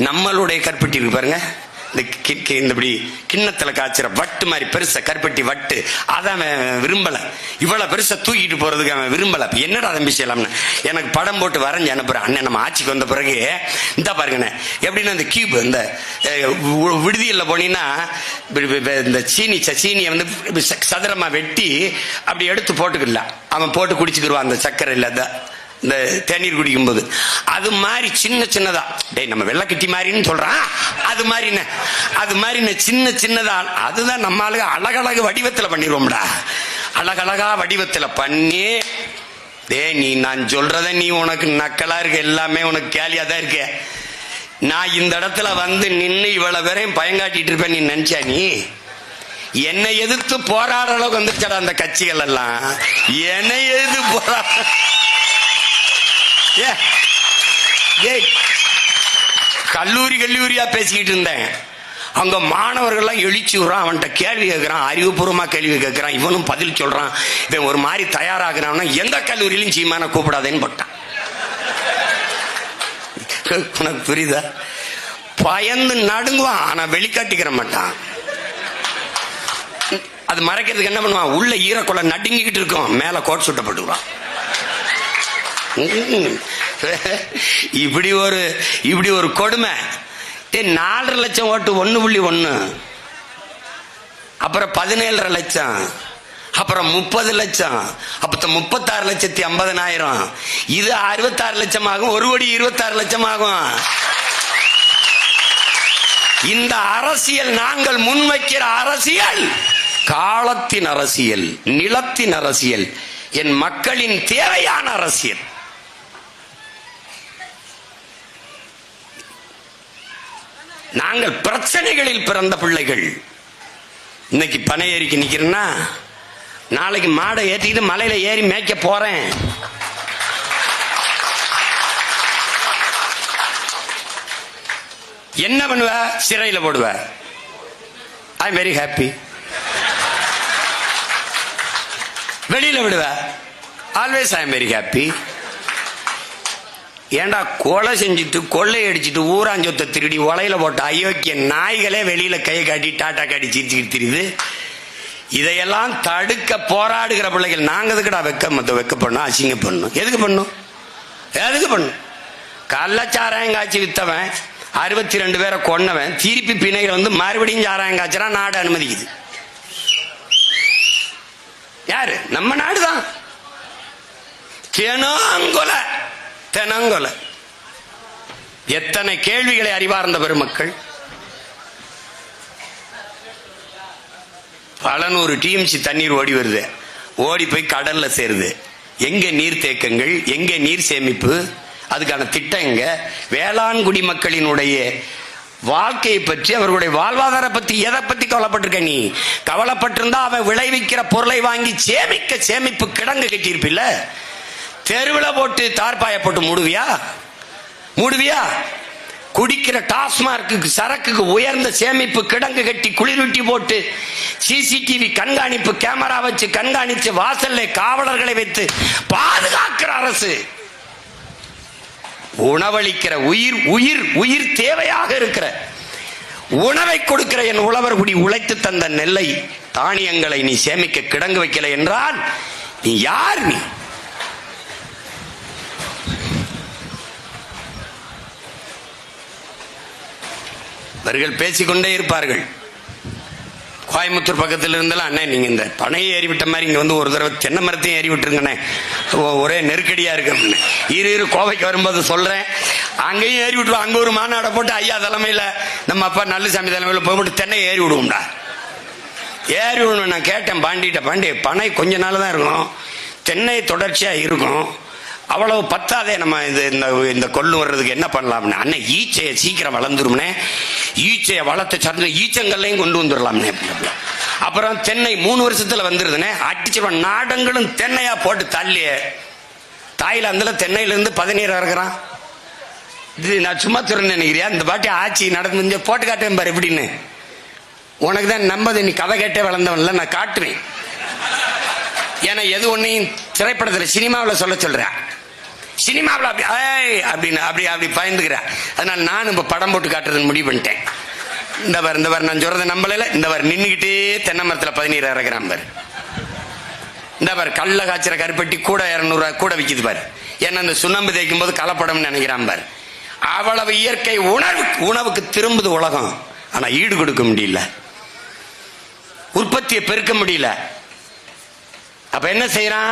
நம்மளுடைய கருப்பட்டி இருக்கு பாருங்க, இந்த கிண்ணத்துல காய்ச்சற வட்டு மாதிரி பெருசா கருப்பட்டி வட்டு, அதான் விரும்பல. இவ்வளவு பெருசா தூக்கிட்டு போறதுக்கு அவன் விரும்பல. என்னடா தம்பி செய்யலாம்னு எனக்கு படம் போட்டு வரைஞ்சு அனுப்புறேன். அண்ணன் நம்ம ஆட்சிக்கு வந்த பிறகு இந்த பாருங்க எப்படின்னா, இந்த கியூப் இந்த விடுதியில் போனீங்கன்னா இந்த சீனியை வந்து சதுரமா வெட்டி அப்படி எடுத்து போட்டுக்கல, அவன் போட்டு குடிச்சுக்கிடுவான் அந்த சக்கரை இல்ல இந்த தேநீர் குடிக்கும் போது. அது மாதிரி சின்னதா, டேய் நம்ம வெள்ளக்கட்டி மாதிரின்னு சொல்றான், அது மாதிரி சின்னதா. அதுதான் நம்ம ஆளுங்க அழகழகு வடிவத்துல பண்ணிடுவோம்டா. அழகழகா வடிவத்துல பண்ணி, டே நீ நான் சொல்றத நீ உனக்கு நக்கலா இருக்க, எல்லாமே உனக்கு கேலியா தான் இருக்க. நான் இந்த இடத்துல வந்து நின்று இவ்வளவு பேரையும் பயங்காட்டிட்டு இருப்பேன் நீ நினைச்சா? நீ என்னை எதிர்த்து போராட அளவுக்கு வந்துருச்சடா அந்த கட்சிகள் எல்லாம். என்னை எதிர்த்து போராட கல்லூரியா பேசிக்கிட்டு இருந்தேன். அங்க மாணவர்கள்லாம் எழுச்சி விடுறான், அவன்கிட்ட கேள்வி கேட்கிறான், அறிவுபூர்வமா கேள்வி கேட்கிறான், இவனும் பதில் சொல்றான். இவன் ஒரு மாதிரி தயாராகிறான். எந்த கல்லூரியிலும் சீமான கூப்பிடாதேன்னு போட்டான். உனக்கு புரியுதா? பயந்து நடுங்குவான், ஆனா வெளிக்காட்டிக்கிற மாட்டான். அது மறைக்கிறதுக்கு என்ன பண்ணுவான், உள்ள ஈரக்குள்ள நடுங்கிக்கிட்டு இருக்கும், மேல கோட் சுட்டப்பட்டுவான். இப்படி ஒரு கொடுமை. 4.5 லட்சம் ஓட்டு 1.1, அப்புறம் 17.5 லட்சம், அப்புறம் 30 லட்சம், அப்புறம் 36,50,000. இது 66 லட்சம் ஆகும். 1,26 லட்சம் ஆகும். இந்த அரசியல் நாங்கள் முன்வைக்கிற அரசியல் காலத்தின் அரசியல், நிலத்தின் அரசியல், என் மக்களின் தேவையான அரசியல். நாங்கள் பிரச்சனைகளில் பிறந்த பிள்ளைகள். இன்னைக்கு பனை ஏறிக்கு நிக்கிறேன்னா, நாளைக்கு மாடை ஏற்றிக்கிட்டு மலையில ஏறி மேய்க்க போறேன். என்ன பண்ணுவ? சிறையில் போடுவ. I am very happy. வெளியில விடுவ. Always I am very happy. ஏண்டா கொலை செஞ்சுட்டு கொள்ளை அடிச்சுட்டு ஊராஞ்சொத்தை திருடி உலையில போட்ட அயோக்கிய நாய்களே வெளியில கையை காட்டி டாட்டா காட்டி சிரிச்சுக்கிட்டு தெரியுது. இதையெல்லாம் தடுக்க போராடுகிற பிள்ளைகள் நாங்க எதுக்குடா வெக்க பண்ணோம், அசிங்க பண்ணும்? எதுக்கு பண்ணும்? கள்ளச்சாராயம் காய்ச்சி வித்தவன் 62 பேரை கொன்னவன் திருப்பி பிணைகள் வந்து மறுபடியும் சாராயம் காய்ச்சா நாடு அனுமதிக்குது. யாரு? நம்ம நாடுதான். தெனங்கொலை. எத்தனை கேள்விகளை அறிவார்ந்த பெருமக்கள். பல நூறு டிஎம்சி தண்ணீர் ஓடி வருது, ஓடி போய் கடல்ல சேருது. எங்க நீர் தேக்கங்கள், எங்க நீர் சேமிப்பு, அதுக்கான திட்டம் எங்க? வேளாண் குடிமக்களினுடைய வாழ்க்கையை பற்றி, அவர்களுடைய வாழ்வாதார பத்தி எதை பத்தி கவலைப்பட்டிருக்க? நீ கவலைப்பட்டிருந்தா அவன் விளைவிக்கிற பொருளை வாங்கி சேமிப்பு கிடங்கு கட்டியிருப்பில்ல. தெருவில் போட்டு தார்பாய போட்டு மூடுவியா? குடிக்கிற டாஸ்மார்க்கு சரக்குக்கு உயர்ந்த சேமிப்பு கிடங்கு கட்டி குளிர்விட்டி போட்டு சிசிடிவி கண்காணிப்பு கேமரா வச்சு கண்காணிச்சு வாசல்ல காவலர்களை வைத்து பாதுகாக்கிற அரசு. உணவளிக்கிற உயிர் தேவையாக இருக்கிற உணவை கொடுக்கிற என் உழவர் குடி உழைத்து தந்த நெல்லை தானியங்களை நீ சேமிக்க கிடங்கு வைக்கல என்றால் நீ யார்? நீ அவர்கள் பேசிக்கொண்டே இருப்பார்கள். கோயம்புத்தூர் பக்கத்தில் இருந்தாலும், அண்ணே நீங்க இந்த பனையை ஏறிவிட்ட மாதிரி இங்க வந்து ஒரு தடவை தென்னை மரத்தையும் ஏறி விட்டுருங்கண்ணே, ஒரே நெருக்கடியா இருக்கு. இரு கோவைக்கு வரும்போது சொல்றேன், அங்கேயும் ஏறி விட்டுருவோம். அங்க ஒரு மாநாடை போட்டு ஐயா தலைமையில, நம்ம அப்பா நல்லசாமி தலைமையில போய்விட்டு தென்னையை ஏறி விடுவோம்டா. ஏறி விடணும். நான் கேட்டேன் பாண்டி பனை கொஞ்ச நாள் தான் இருக்கும், தென்னை தொடர்ச்சியா இருக்கும், அவ்வளவு பத்தாதே, நம்ம இந்த கொள்ளு வர்றதுக்கு என்ன பண்ணலாம்னு. அண்ணன் ஈச்சையை சீக்கிரம் வளர்ந்துரும்னே, ஈச்சையை வளர்த்த சார்ந்து ஈச்சங்கள்லையும் கொண்டு வந்துடலாம்னே. அப்புறம் தென்னை 3 வருஷத்துல வந்துருதுனே, அடிச்சிருவான். நாடங்களும் தென்னையா போட்டு தள்ளிய தாய்லாந்துல தென்னையிலிருந்து 17 இறக்குறான். இது நான் சும்மா சொல்றேன்னு நினைக்கிறியா? இந்த பாட்டி ஆட்சி நடந்து போட்டு காட்டேன் பாரு எப்படின்னு. உனக்கு தான் நம்பது, நீ கதை கேட்டே வளர்ந்தவன்ல, நான் காட்டுவேன். ஏன்னா எது ஒன்னையும் திரைப்படத்தில் சினிமாவில் சொல்ல சொல்றேன், சினிமாவில் அப்படி பயந்துக்கிறேன். அதனால நான் இப்ப படம் போட்டு காட்டுறதுன்னு முடிவு பண்ணிட்டேன். இந்த பார் நான் சொல்றதை நம்பல. இந்த பார் நின்றுகிட்டே தென்னை மரத்தில் 17 இறக்குறான் பாரு. இந்த பார் கல்ல காய்ச்சற கருப்பட்டி கூட 200 கூட விற்கிது பாரு. ஏன்னா இந்த சுண்ணாம்பு தேய்க்கும் போது கலப்படம்னு நினைக்கிறான் பாரு. அவ்வளவு இயற்கை உணவுக்கு திரும்புது உலகம். ஆனா ஈடு கொடுக்க முடியல, உற்பத்தியை பெருக்க முடியல. அப்ப என்ன செய்யறான்?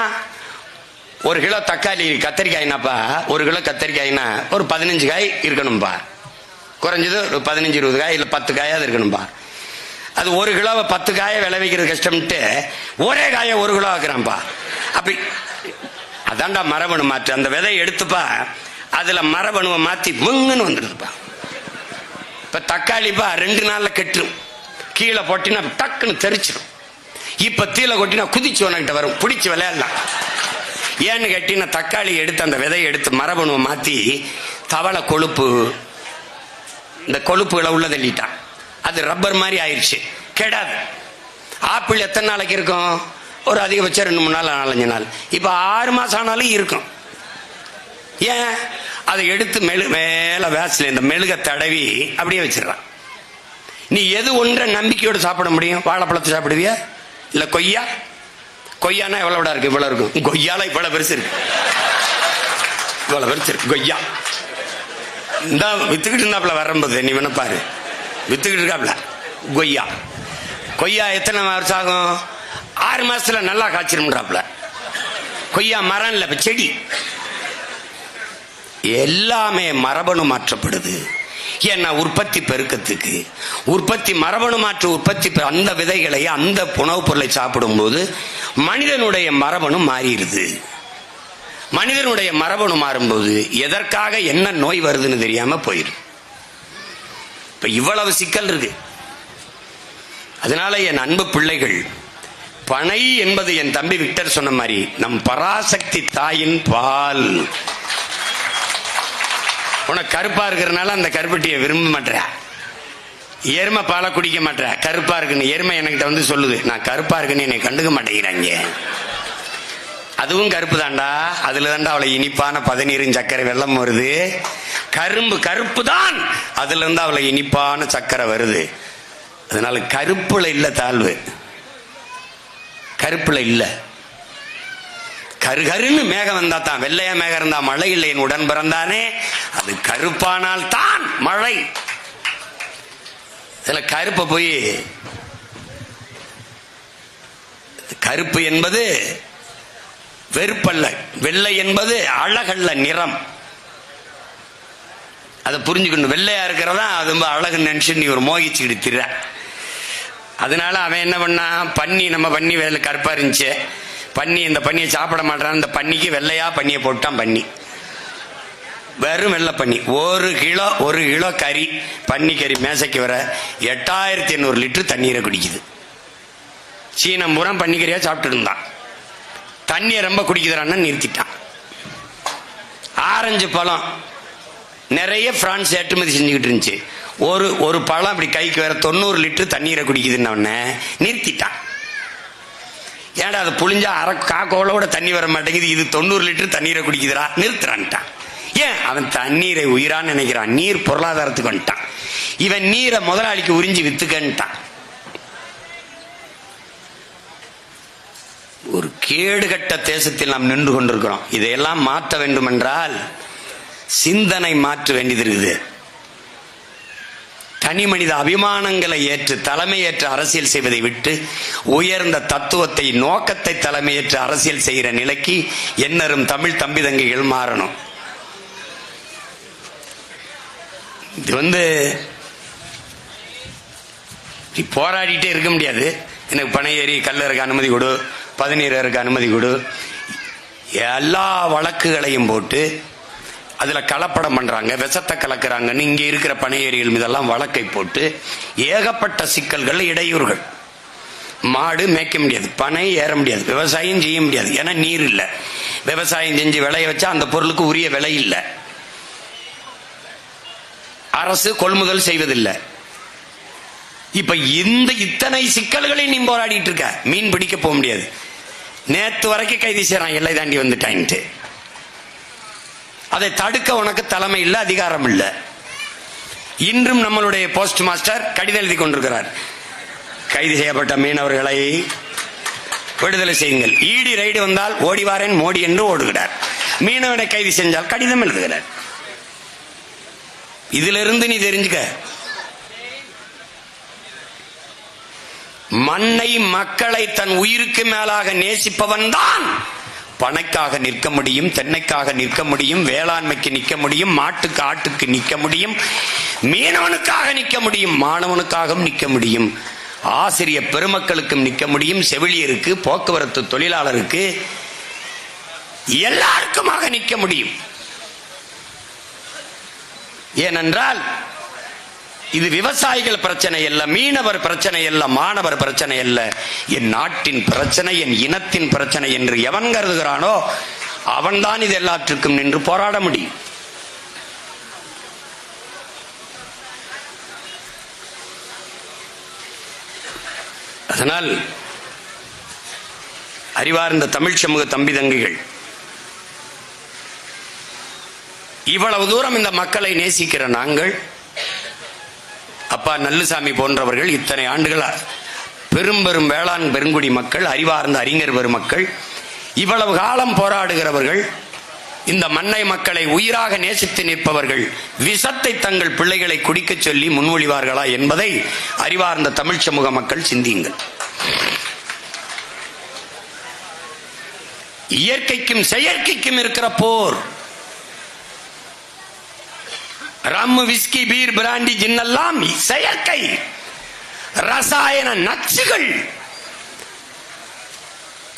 1 கிலோ தக்காளி கத்தரிக்காய்னாப்பா, 1 கிலோ கத்தரிக்காய்னா ஒரு 15 காய் இருக்கணும்பா, குறைஞ்சது ஒரு 15-20 காய் இல்ல 10 காயாவது இருக்கணும்பா. அது 1 கிலோவை 10 காயை விளைவிக்கிறது கஷ்டம்ட்டு ஒரே காயை 1 கிலோ ஆக்குறான்பா. அப்படி அதான்டா மரபணு மாற்று. அந்த விதையை எடுத்துப்பா, அதுல மரபணுவை மாத்தி முங்குன்னு வந்துடுதுப்பா. இப்ப தக்காளிப்பா 2 நாள்ல கெட்டுரும், கீழே போட்டினா டக்குன்னு தெரிச்சிடும். இப்ப தீல கொட்டினா குதிச்சு உனக்கிட்ட வரும், பிடிச்சு விளையாடலாம். ஏன்னு கேட்டீங்கன்னா தக்காளி எடுத்து அந்த விதையை எடுத்து மரபணுவை மாத்தி தவளை கொழுப்பு, இந்த கொழுப்புகளை உள்ள தள்ளிட்டான். அது ரப்பர் மாதிரி ஆயிடுச்சு, கெடாது. ஆப்பிள் எத்தனை நாளைக்கு இருக்கும்? ஒரு அதிகபட்சம் 2-3 நாள் 4-5 நாள். இப்ப 6 மாசம் ஆனாலும் இருக்கும். ஏன்? அதை எடுத்து மேல வேஸ்ல இந்த மெழுக தடவி அப்படியே வச்சிடறான். நீ எது ஒன்றை நம்பிக்கையோடு சாப்பிட முடியும்? வாழைப்பழத்தை சாப்பிடுவியா இல்ல கொய்யானா எவ்வளவு இருக்கு? இவ்வளவு இருக்கும். கொய்யால இவ்வளவு பெருசு இருக்கு, இவ்வளவு பெருசு இருக்கு கொய்யா. இந்த வித்துக்கிட்டு இருந்தாப்புல வரும்போது நீ வேணா பாரு, வித்துக்கிட்டு இருக்காப்ல கொய்யா எத்தனை வருஷம் ஆகும்? 6 மாசத்துல நல்லா காய்ச்சிரும்ன்றாப்ல. கொய்யா மரம் இல்ல, செடி. எல்லாமே மரபணு மாற்றப்படுது. ஏன்னா உற்பத்தி பெருக்கத்துக்கு, உற்பத்தி மரபணு மாற்று உற்பத்தி, அந்த விதைகளை அந்த உணவுப் பொருளை சாப்பிடும் போது மனிதனுடைய மரபணு மாறிடுது. மனிதனுடைய மரபணு மாறும்போது எதற்காக என்ன நோய் வருதுன்னு தெரியாம போயிடும். இப்ப இவ்வளவு சிக்கல் இருக்கு. அதனால என் அன்பு பிள்ளைகள், பனை என்பது என் தம்பி விக்டர் சொன்ன மாதிரி நம் பராசக்தி தாயின் பால். உனக்கு கருப்பா இருக்கிறதுனால அந்த கருப்பட்டியை விரும்ப மாட்டேற, எருமை பாலை குடிக்க மாட்டேற, கருப்பா இருக்குன்னு. எருமை என்கிட்ட வந்து சொல்லுது, நான் கருப்பா இருக்குன்னு என்னை கண்டுக்க மாட்டேங்கிறாங்க. அதுவும் கருப்பு தாண்டா. அதுல தாண்டா அவளை இனிப்பான பதநீரும் சர்க்கரை வெள்ளம் வருது. கரும்பு கருப்பு தான், அதுல இருந்து அவளை இனிப்பான சர்க்கரை வருது. அதனால கருப்புல இல்ல தாழ்வு, கருப்புல இல்ல. கருகருன்னு மேகம் வந்தா தான், வெள்ளையா மேகம் இருந்தா மழை இல்லை. என் உடன் பிறந்தானே, அது கருப்பானால் தான் மழை. இதுல கருப்பை போய், கருப்பு என்பது வெறுப்பல்ல, வெள்ளை என்பது அழகல்ல, நிறம். அதை புரிஞ்சுக்கணும். வெள்ளையா இருக்கிறதா அது ரொம்ப அழகுன்னு நினைச்சு நீ ஒரு மோகிச்சுக்கிட்டு திர. அதனால அவன் என்ன பண்ணா, பன்னி, நம்ம பன்னி வேலை கருப்பா இருந்துச்சு, பன்னி இந்த பன்னியை சாப்பிட மாட்டான், இந்த பன்னிக்கு வெள்ளையா பன்னியை போட்டான். பன்னி வெறும் வெள்ளை பன்னி. ஒரு கிலோ கறி, பன்னி கறி மேசைக்கு வர 8800 லிட்டர் தண்ணீரை குடிக்குது. சீனம் பூரா பன்னிக்கறியா சாப்பிட்டு இருந்தான். தண்ணியை ரொம்ப குடிக்கிறான்னு நிறுத்திட்டான். ஆரஞ்சு பழம் நிறைய பிரான்ஸ் ஏற்றுமதி செஞ்சுக்கிட்டு இருந்துச்சு. ஒரு பழம் அப்படி கைக்கு வேற 90 லிட்டர் தண்ணீரை குடிக்குதுன்னு நிறுத்திட்டான். ஏன்டா அதை புளிஞ்சா காக்கோளோட தண்ணி வர மாட்டேங்குது, இது 90 லிட்டர் தண்ணீரை குடிக்குதுடா, நிறுத்துறான்ட்டான். ஏன்? அவன் தண்ணீரை உயிரான்னு நினைக்கிறான். நீர் பொருளாதாரத்துக்கு வந்துட்டான். இவன் நீரை முதலாளிக்கு உறிஞ்சி வித்துக்கன்ட்டான். ஒரு கேடுகட்ட தேசத்தில் நாம் நின்று கொண்டிருக்கிறோம். இதையெல்லாம் மாற்ற வேண்டும் என்றால் சிந்தனை மாற்ற வேண்டியது இருக்குது. தனி மனித அபிமானங்களை ஏற்று தலைமையேற்று அரசியல் செய்வதை விட்டு உயர்ந்த தத்துவத்தை, நோக்கத்தை தலைமையேற்று அரசியல் செய்கிற நிலைக்கு என்னரும் தமிழ் தம்பி தங்கைகள் மாறணும். இது போராடிட்டே இருக்க முடியாது. எனக்கு பனை ஏறி கல்ல இருக்க அனுமதி கொடு, பதநீர் இருக்க அனுமதி கொடு, எல்லா வழக்குகளையும் போட்டு அதுல கலப்படம் பண்றாங்க, விஷத்தை கலக்குறாங்கன்னு இங்க இருக்கிற பனை ஏரிகள் மீதெல்லாம் வழக்கை போட்டு ஏகப்பட்ட சிக்கல்கள், இடையூறுகள். மாடு மேய்க்க முடியாது, பனை ஏற முடியாது, விவசாயம் செய்ய முடியாது, ஏன்னா நீர் இல்லை. விவசாயம் செஞ்சு விளைய வச்சா அந்த பொருளுக்கு உரிய விலை இல்லை. அரசு கொள்முதல் செய்வதில்லை. இப்ப இத்தனை சிக்கல்களை நீ போராடிட்டு இருக்க. மீன் பிடிக்க போக முடியாது. நேத்து வரைக்கும் கைது செய்யறான், எல்லை தாண்டி வந்துட்டான்ட்டு. அதை தடுக்க உனக்கு தலைமை இல்லை, அதிகாரம் இல்லை. இன்றும் நம்மளுடைய போஸ்ட் மாஸ்டர் கடிதம் எழுதி கொண்டிருக்கிறார். கைது செய்யப்பட்ட மீனவர்களை விடுதலை செய்யுங்கள். ஈடி ரைடு வந்தால் ஓடிவாரேன் மோடி என்று ஓடுகிறார். மீனவனை கைது செஞ்சால் கடிதம் எழுதுகிறார். இதிலிருந்து நீ தெரிஞ்சுக்க, மண்ணை மக்களை தன் உயிருக்கு மேலாக நேசிப்பவன் தான் பனைக்காக நிற்க முடியும், தென்னைக்காக நிற்க முடியும், வேளாண்மைக்கு நிற்க முடியும், மாட்டுக்கு ஆட்டுக்கு நிற்க முடியும், மீனவனுக்காக நிற்க முடியும், மாணவனுக்காகவும் நிற்க முடியும், ஆசிரிய பெருமக்களுக்கும் நிற்க முடியும், செவிலியருக்கு, போக்குவரத்து தொழிலாளருக்கு, எல்லாருக்குமாக நிற்க முடியும். ஏனென்றால் இது விவசாயிகள் பிரச்சனை அல்ல, மீனவர் பிரச்சனை அல்ல, மாணவர் பிரச்சனை அல்ல, என் நாட்டின் பிரச்சனை, என் இனத்தின் பிரச்சனை என்று எவன் கருதுகிறானோ அவன்தான் இது எல்லாத்திற்கும் நின்று போராட முடியும். அதனால் அறிவார்ந்த தமிழ் சமூக தம்பி தங்கைகள், இவ்வளவு தூரம் இந்த மக்களை நேசிக்கிற நாங்கள், அப்பா நல்லுசாமி போன்றவர்கள், இத்தனை ஆண்டுகள் பெரும் வேளாண் பெருங்குடி மக்கள், அறிவார்ந்த அறிஞர் பெருமக்கள், இவ்வளவு காலம் போராடுகிறவர்கள், இந்த மண்ணை மக்களை உயிராக நேசித்து நிற்பவர்கள் விஷத்தை தங்கள் பிள்ளைகளை குடிக்க சொல்லி முன்மொழிவார்களா என்பதை அறிவார்ந்த தமிழ் சமூக மக்கள் சிந்தியுங்கள். இயற்கைக்கும் செயற்கைக்கும் இருக்கிற போர். ரம், விஸ்கி, பீர், பிராண்டி, ஜின்னெல்லாம் செயற்கை ரசாயன நச்சுகள்.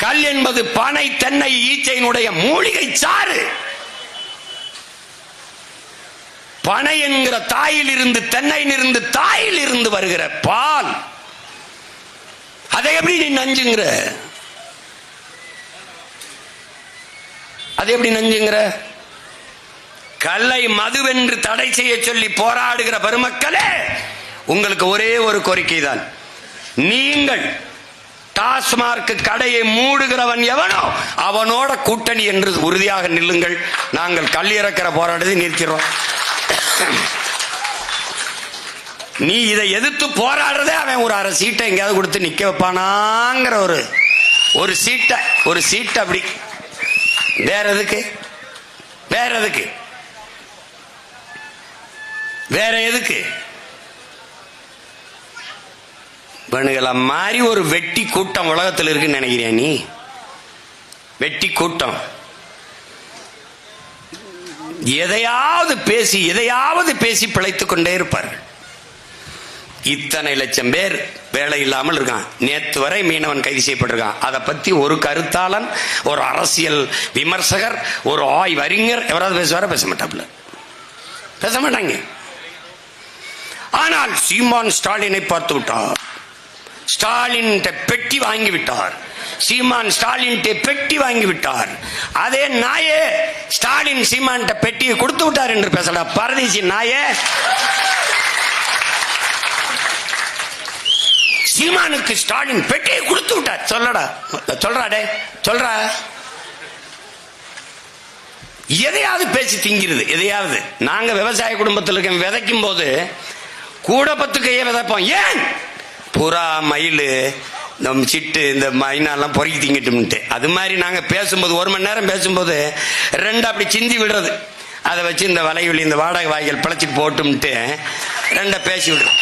கல் என்பது பனை, தென்னை, ஈச்சையினுடைய மூலிகை சாறு. பனை என்கிற தாயில் இருந்து, தென்னையிலிருந்து, தாயில் இருந்து வருகிற பால். அதை எப்படி நீ நஞ்சுங்கிற? அதை எப்படி நஞ்சுங்கிற? கல்லை மதுவென்று தடை செய்ய சொல்லி போராடுகிற பெருமக்களே, உங்களுக்கு ஒரே ஒரு கோரிக்கை தான். நீங்கள் டாஸ்மார்க் கடையை மூடுகிறவன் எவனோ அவனோட கூட்டணி என்று உறுதியாக நில்லுங்கள். நாங்கள் கல் இறக்கிற போராட்டத்தை நிற்கிறோம். நீ இதை எதிர்த்து போராடுறதே அவன் ஒரு அரை சீட்டை எங்கேயாவது கொடுத்து நிக்க வைப்பானாங்கிற ஒரு சீட்டை அப்படி. வேற எதுக்கு? வேணுகள மாதிரி ஒரு வெட்டி கூட்டம் உலகத்தில் இருக்குன்னு நினைக்கிறியா நீ? வெட்டி கூட்டம் எதையாவது பேசி பிழைத்துக் கொண்டே இருப்பார்கள். இத்தனை லட்சம் பேர் வேலை இல்லாமல் இருக்கான். நேற்று வரை மீனவன் கைது செய்யப்பட்டிருக்கான். அதை பத்தி ஒரு கருத்தாளன், ஒரு அரசியல் விமர்சகர், ஒரு ஆய்வறிஞர் எவராது பேசுவார? பேச மாட்டாங்க. ஆனால் சீமான் ஸ்டாலினை பார்த்து விட்டார். ஸ்டாலின் பெட்டி வாங்கிவிட்டார். சீமான் ஸ்டாலின் பெட்டி வாங்கிவிட்டார். அதே நாயே ஸ்டாலின் சீமான் பெட்டியை கொடுத்து விட்டார் என்று பேசல. பரதேசி நாயே, சீமானுக்கு ஸ்டாலின் பெட்டியை கொடுத்து விட்டார். சொல்றா. எதையாவது பேசி திங்கிறது. எதையாவது. நாங்க விவசாய குடும்பத்தில் இருக்க விதைக்கும் போது கூட 10 கையை விதைப்போம். ஏன்? புறா, மயில், நம் சிட்டு, இந்த மைனாலாம் பொறுக்கி திங்கிட்டு. அது மாதிரி நாங்க பேசும்போது 1 மணி நேரம் பேசும்போது 2 அப்படி சிந்தி விடுறது. அதை வச்சு இந்த வலைவெளி, இந்த வாடகை வாய்கள் பிழைச்சிட்டு போட்டும்ட்டு 2 பேசி விடுறோம்.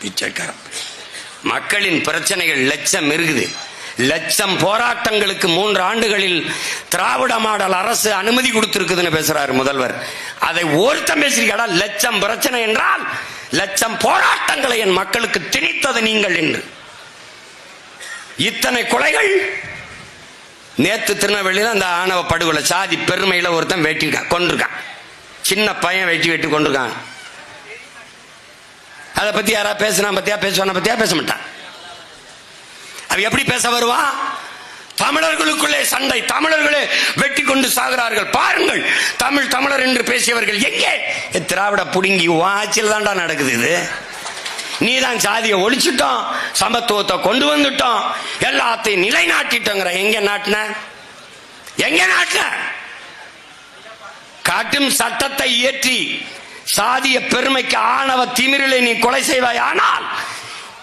பிச்சைக்காரன். மக்களின் பிரச்சனைகள் லட்சம் இருக்குது. லட்சம் போராட்டங்களுக்கு 3 ஆண்டுகளில் திராவிட மாடல் அரசு அனுமதி கொடுத்திருக்குதுன்னு பேசுறாரு முதல்வர். அதை ஒருத்தம் பேசிருக்கா? லட்சம் பிரச்சனை என்றால் லட்சம் போராட்டங்களை என் மக்களுக்கு திணித்தது நீங்கள் என்று. இத்தனை கொலைகள். நேத்து திருநெல்வேலியில் அந்த ஆணவ படுகொலை சாதி பெருமையில ஒருத்தன் வெட்டிருக்கான், கொண்டிருக்கான். சின்ன பையன் வெட்டி கொண்டிருக்கான். அதை பத்தி யாரா பேசுவான பத்தியா பேச மாட்டான். அவ எப்படி பேச வருவான்? தமிழர்களுக்குள்ளே சண்டை, தமிழர்களே வெட்டி கொண்டு சாகிறார்கள், பாருங்கள் தமிழர் என்று பேசியவர்கள் எங்கே? திராவிட புடுங்கி ஆட்சியில் தான்டா நடக்குது இது. நீதான் சாதியை ஒழிச்சுட்டோம், சமத்துவத்தை கொண்டு வந்துட்டோம், எல்லாத்தையும் நிலைநாட்டிட்டோங்கிற. எங்க நாட்டின காட்டும் சட்டத்தை இயற்றி சாதிய பெருமைக்கு ஆணவ திமிரிலே நீ கொலை செய்வாய். ஆனால்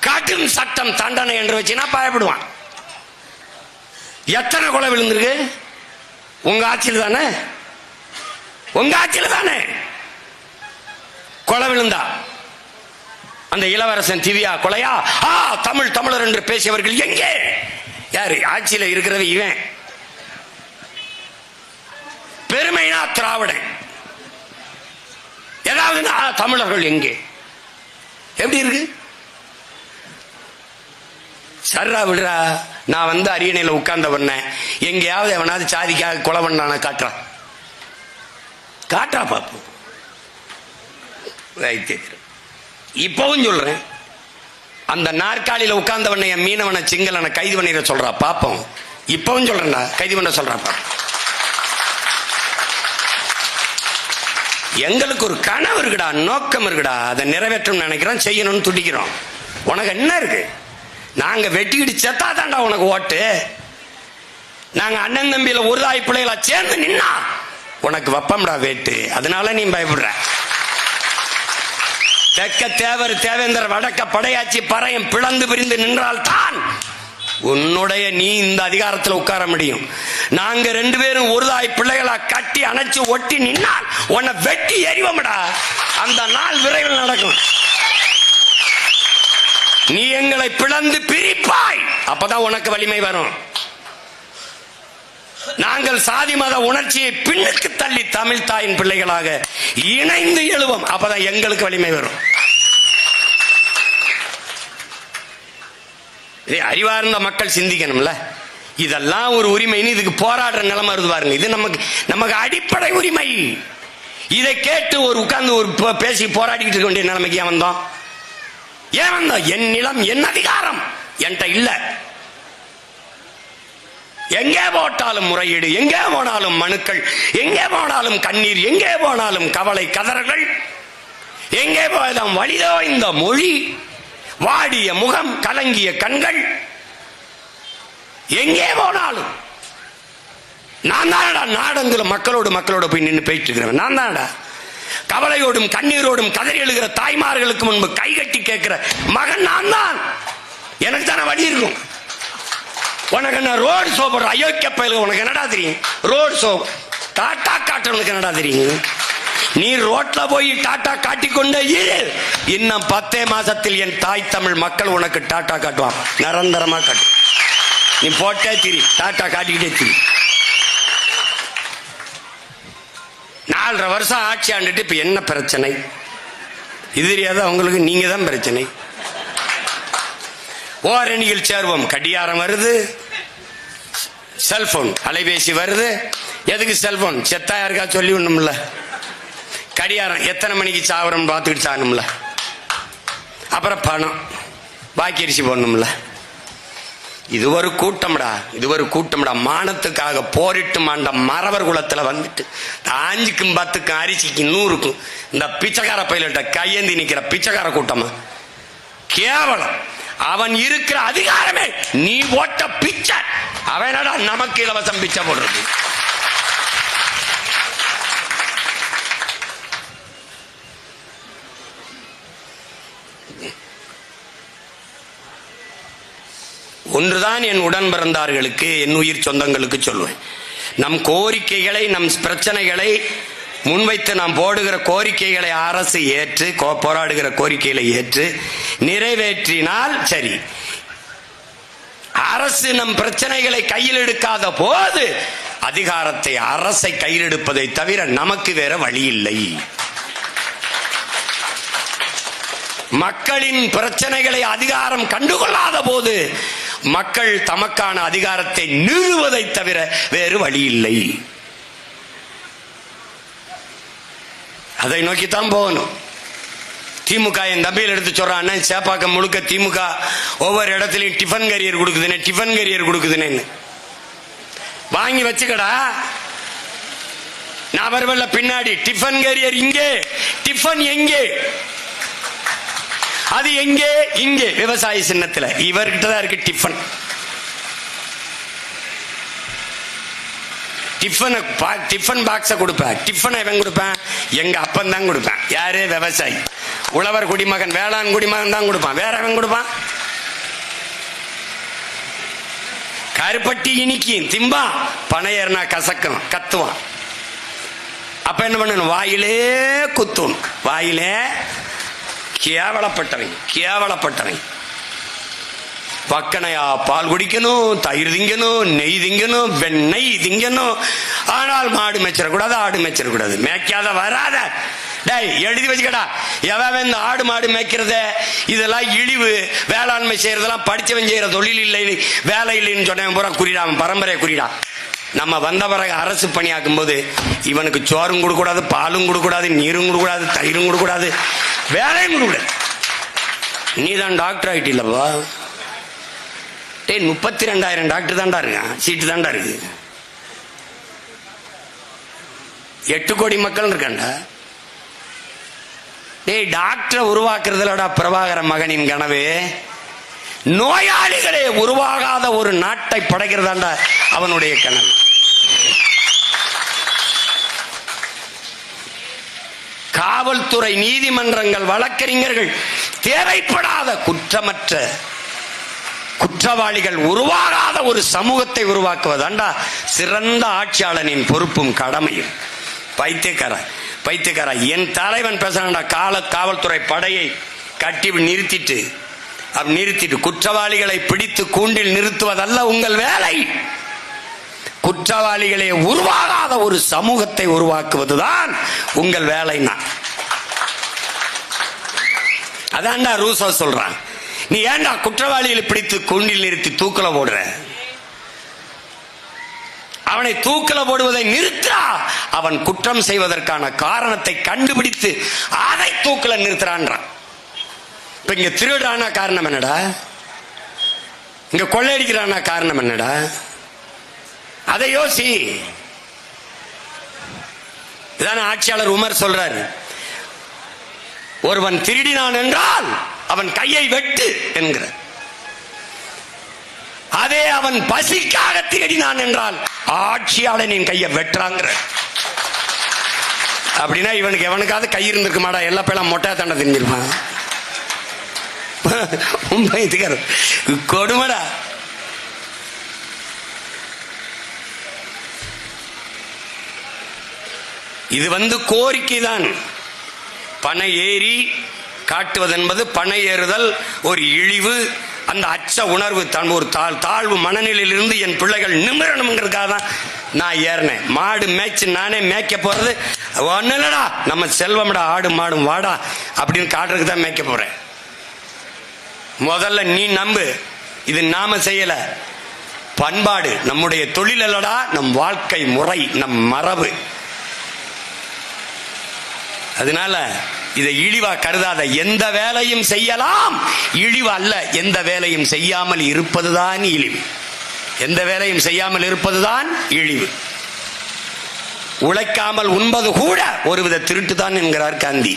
காட்டும் சட்டம் தண்டனை என்று வச்சுனா பயப்படுவான். எத்தனை கொலை விழுந்திருக்கு? உங்க ஆட்சியில் தானே கொலை விழுந்தா. அந்த இளவரசன் திவ்யா கொலையா? தமிழர் என்று பேசியவர்கள் எங்கே? யாரு ஆட்சியில் இருக்கிறது? இவன். பெருமைனா திராவிடன், ஏதாவது தமிழர்கள் எங்கே? எப்படி இருக்கு? சர்ரா விடுறா. நான் அரியணையில் உட்கார்ந்த பண்ண எங்கேயாவது எவனாவது சாதிக்காக கொலை பண்ணான காட்டுறா பாப்போம். இப்பவும் சொல்றேன், அந்த நாற்காலியில உட்கார்ந்தவனை என் மீனவனை சிங்களனை கைது பண்ணிட சொல்றா பாப்போம். இப்பவும் சொல்றேன்டா, கைது பண்ண சொல்றா பாப்போம். எங்களுக்கு ஒரு கனவு இருக்குடா, நோக்கம் இருக்குடா, அதை நிறைவேற்றும் நினைக்கிறோம், செய்யணும்னு துடிக்கிறோம். உனக்கு என்ன இருக்கு? நாங்க வெட்டிக்கிட்டு செத்தா தாண்டா உனக்கு ஓட்டு. நாங்க அண்ணன் தம்பியில ஒரு தாய் பிள்ளைகளா சேர்ந்து நின்னா உனக்கு வப்பம்டா வேட்டு. அதனால நீ பயப்படுற. தெற்க தேவர் தேவேந்திர வடக்க படையாச்சி பறையும் பிளந்து பிரிந்து நின்றால் தான் உன்னுடைய நீ இந்த அதிகாரத்தில் உட்கார முடியும். நாங்க 2 பேரும் ஒரு தாய் பிள்ளைகளா கட்டி அணைச்சு ஒட்டி நின்னால் உன்னை வெட்டி எறிவோம்டா. அந்த நாள் விரைவில் நடக்கும். நீ எங்களை பிளந்து பிரிப்பாய், அப்பதான் உனக்கு வலிமை வரும். நாங்கள் சாதி மத உணர்ச்சியை பின்னுக்கு தள்ளி தமிழ் தாயின் பிள்ளைகளாக இணைந்து எழுவோம், அப்பதான் எங்களுக்கு வலிமை வரும். அறிவார்ந்த மக்கள் சிந்திக்கணும்ல. இதெல்லாம் ஒரு உரிமைன்னு இதுக்கு போராடுற நிலைமை வருது பாருங்க. இது நமக்கு அடிப்படை உரிமை. இதை கேட்டு ஒரு உட்கார்ந்து ஒரு பேசி போராடிக்கிட்டு இருக்க வேண்டிய நிலைமைக்கு ஏன் வந்தோம்? என் நிலம், என் அதிகாரம் என்கிட்ட இல்ல. எங்கே போட்டாலும் முறையீடு, எங்கே போனாலும் மனுக்கள், எங்கே போனாலும் கண்ணீர், எங்கே போனாலும் கவலை கதறல்கள், எங்கே போயதாம் வலிதோ இந்த மொழி. வாடிய முகம், கலங்கிய கண்கள். எங்கே போனாலும் நான் தானடா நாடெங்கிலும் மக்களோடு போய் நின்று போயிட்டு இருக்கிறவன். நான் தானடா கவலையோடும் கண்ணீரோடும் கதறி எழுகிற தாய்மார்களுக்கு முன்பு கைகட்டி கேட்கிற மகன் நான் தான். எனக்கு தானே வழி இருக்கும். உனக்கு என்ன ரோடு ஷோ போடுற அயோக்கிய பயலுக்கு உனக்கு என்னடா தெரியும்? ரோடு ஷோ டாட்டா காட்டுறவனுக்கு என்னடா தெரியும்? நீ ரோட்ல போய் டாட்டா காட்டிக்கொண்டே இரு. இன்னும் 10 மாசத்தில் என் தாய் தமிழ் மக்கள் உனக்கு டாட்டா காட்டுவான். நிரந்தரமா காட்டு. நீ போட்டே திரி, டாட்டா காட்டிக்கிட்டே திரி. 4.5 வருஷம் ஆட்சி ஆண்டுட்டு இப்ப என்ன பிரச்சனை? இது தெரியாத உங்களுக்கு நீங்க தான் பிரச்சனை. ஓரணியில் சேர்வோம். கடியாரம் வருது, செல்போன் அலைபேசி வருது. எதுக்கு செல்போன்? செத்தா யாருக்கா சொல்லி ஒண்ணும்ல. கடியாரம் எத்தனை மணிக்கு சாவரம் பார்த்துக்கிட்டு சாகணும்ல. அப்புறம் பணம் பாக்கி அரிசி போடணும்ல. இது ஒரு கூட்டம்டா, இது ஒரு கூட்டம்டா. மானத்துக்காக போரிட்டு மாண்ட மறவர் குலத்துல வந்துட்டு 5க்கும் 10க்கும் அரிசிக்கும் 100க்கும் இந்த பிச்சைக்கார பையில கையேந்தி நிக்கிற பிச்சைக்கார கூட்டமா? கேவலம். அவன் இருக்கிற அதிகாரமே நீ ஓட்ட பிச்சை. அவனடா நமக்கு இலவசம் பிச்சை போடுறது. ஒன்றுதான் என் உடன் பிறந்தார்களுக்கு, என் உயிர் சொந்தங்களுக்கு சொல்லுவேன். நம் கோரிக்கைகளை, நம் பிரச்சனைகளை முன்வைத்து நாம் போடுகிற கோரிக்கைகளை அரசு ஏற்று, போராடுகிற கோரிக்கைகளை ஏற்று நிறைவேற்றினால் சரி. அரசு நம் பிரச்சனைகளை கையில் எடுக்காத போது அதிகாரத்தை அரசை கையில் எடுப்பதை தவிர நமக்கு வேற வழி இல்லை. மக்களின் பிரச்சனைகளை அதிகாரம் கண்டுகொள்ளாத போது மக்கள் தமக்கான அதிகாரத்தை நிறுவதை தவிர வேறு வழி இல்லை. அதை நோக்கித்தான் போகணும். திமுக என் தம்பியில் எடுத்து சொல்றான், சேப்பாக்கம் முழுக்க திமுக ஒவ்வொரு இடத்துலயும் டிஃபன் கரியர் கொடுக்குதுன்னு, டிஃபன் கரியர் கொடுக்குதுன்னு வாங்கி வச்சுக்கடா. நான் வருவல்ல பின்னாடி. டிஃபன் கரியர் இங்கே, டிஃபன் எங்கே? அது எங்கே? இங்கே விவசாய சின்னத்துல இவர்கிட்ட தான் இருக்கு டிஃபன். டிஃபன் பாக்ஸ கொடுப்பேன். டிஃபன் எவன் கொடுப்பேன்? எங்க அப்பன் தான் கொடுப்பேன். யாரு? விவசாயி, உழவர் குடிமகன், வேளாண் குடிமகன் தான் கொடுப்பான். வேற எவன் கொடுப்பான்? கருப்பட்டி இனிக்கும், திம்பா, பனையர்னா கசக்கும், கத்துவான். அப்ப என்ன பண்ணணும்? வாயிலே குத்தும். வாயிலே கேவலப்பட்டவன், கேவலப்பட்டவன். பக்கனையா பால் குடிக்கணும், தயிர் திங்கணும், நெய் திங்கணும், வெண்ணெய் திங்கணும். ஆனால் மாடு மேய்ச்சிடக்கூடாது, ஆடு மேய்ச்சிடக்கூடாது. மேய்க்காத வராத. டேய் எழுதி வச்சுக்கடா. எவன் இந்த ஆடு மாடு மேய்க்கிறத இதெல்லாம் இழிவு, வேளாண்மை செய்யறதெல்லாம் படிச்சவன் செய்யற தொழில் இல்லை, வேலை இல்லைன்னு சொன்னவன் பூரா குறிடா, அவன் பரம்பரையை குறிடா. நம்ம வந்த பிறகு அரசு பணியாக்கும் போது இவனுக்கு சோறும் கொடுக்கூடாது, பாலும் கொடுக்கூடாது, நீரும் கொடுக்கூடாது, தயிரும் கொடுக்கூடாது, வேலையும் கொடுக்கூடாது. நீ தான் டாக்டர் ஆகிட்டில்லப்பா. டே 32,000 டாக்டர் தான்டா இருக்கான், சீட்டு தான்டா இருக்கு. 8 கோடி மக்கள் இருக்காண்டா. டேய் டாக்டரை உருவாக்குறதுலடா பிரபாகர மகனின் கனவு. நோயாளிகளே உருவாகாத ஒரு நாட்டை படைக்கிறதாண்டா அவனுடைய கனவு. காவல்துறை, நீதிமன்றங்கள், வழக்கறிஞர்கள், தேவைப்படாத குற்றமற்ற குற்றவாளிகள் உருவாகாத ஒரு சமூகத்தை உருவாக்குவதாண்டா சிறந்த ஆட்சியாளனின் பொறுப்பும் கடமையும். பைத்தியக்கார என் தலைவன் பேசுறான்டா. காவல்துறை படையை கட்டி நிறுத்திட்டு குற்றவாளிகளை பிடித்து கூண்டில் நிறுத்துவதல்ல உங்கள் வேலை. குற்றவாளிகளே உருவாகாத ஒரு சமூகத்தை உருவாக்குவதுதான் உங்கள் வேலைன்னா. அதான்டா ரூசோ சொல்றான். நீ ஏன்டா குற்றவாளிகளை பிடித்து கூண்டில் நிறுத்தி தூக்கல போடுற? அவனை தூக்கல போடுவதை நிறுத்தா, அவன் குற்றம் செய்வதற்கான காரணத்தை கண்டுபிடித்து அதை தூக்கல நிறுத்துறான்றான். இப்ப இங்க திருடானா காரணம் என்னடா? இங்க கொள்ளையடிக்கிறானா காரணம் என்னடா? அதை யோசி. இதான ஆட்சியாளர் உமர் சொல்றாரு, ஒருவன் திருடினான் என்றால் அவன் கையை வெட்டு என்கிற. அதே அவன் பசிக்காக தேடினான் என்றால் ஆட்சியாளனின் கையை வெட்டுறாங்கிற. அப்படின்னா இவனுக்கு எவனுக்காவது கை இருந்திருக்க மாடா, எல்லா பேரும் மொட்டையா தண்டை தெரிஞ்சிருப்பான். கொடுமடா. இது கோரிக்கை தான். பனை ஏறி காட்டுவதென்பது, பனை ஏறுதல் ஒரு இழிவு, அந்த அச்ச உணர்வு, ஒரு தாழ்வு மனநிலையிலிருந்து என் பிள்ளைகள் நிமிரணுங்கிறதுக்காக தான் நான் ஏறினேன். மாடு மேய்ச்சி நானே மேய்க்க போறது ஒன்னும் இல்லடா, நம்ம செல்வம்டா, ஆடு மாடும் வாடா அப்படின்னு காட்டுறதுக்கு தான் மேய்க்க போறேன். முதல்ல நீ நம்பு, இது நாம செய்யல, பண்பாடு நம்முடைய தொழில் அல்லடா, நம் வாழ்க்கை முறை, நம் மரபு. அதனால இதை இழிவா கருதாத. எந்த வேலையும் செய்யலாம், இழிவு அல்ல. எந்த வேலையும் செய்யாமல் இருப்பதுதான் இழிவு. எந்த வேலையும் செய்யாமல் இருப்பதுதான் இழிவு. உழைக்காமல் உண்பது கூட ஒருவித திருட்டு தான் என்கிறார் காந்தி.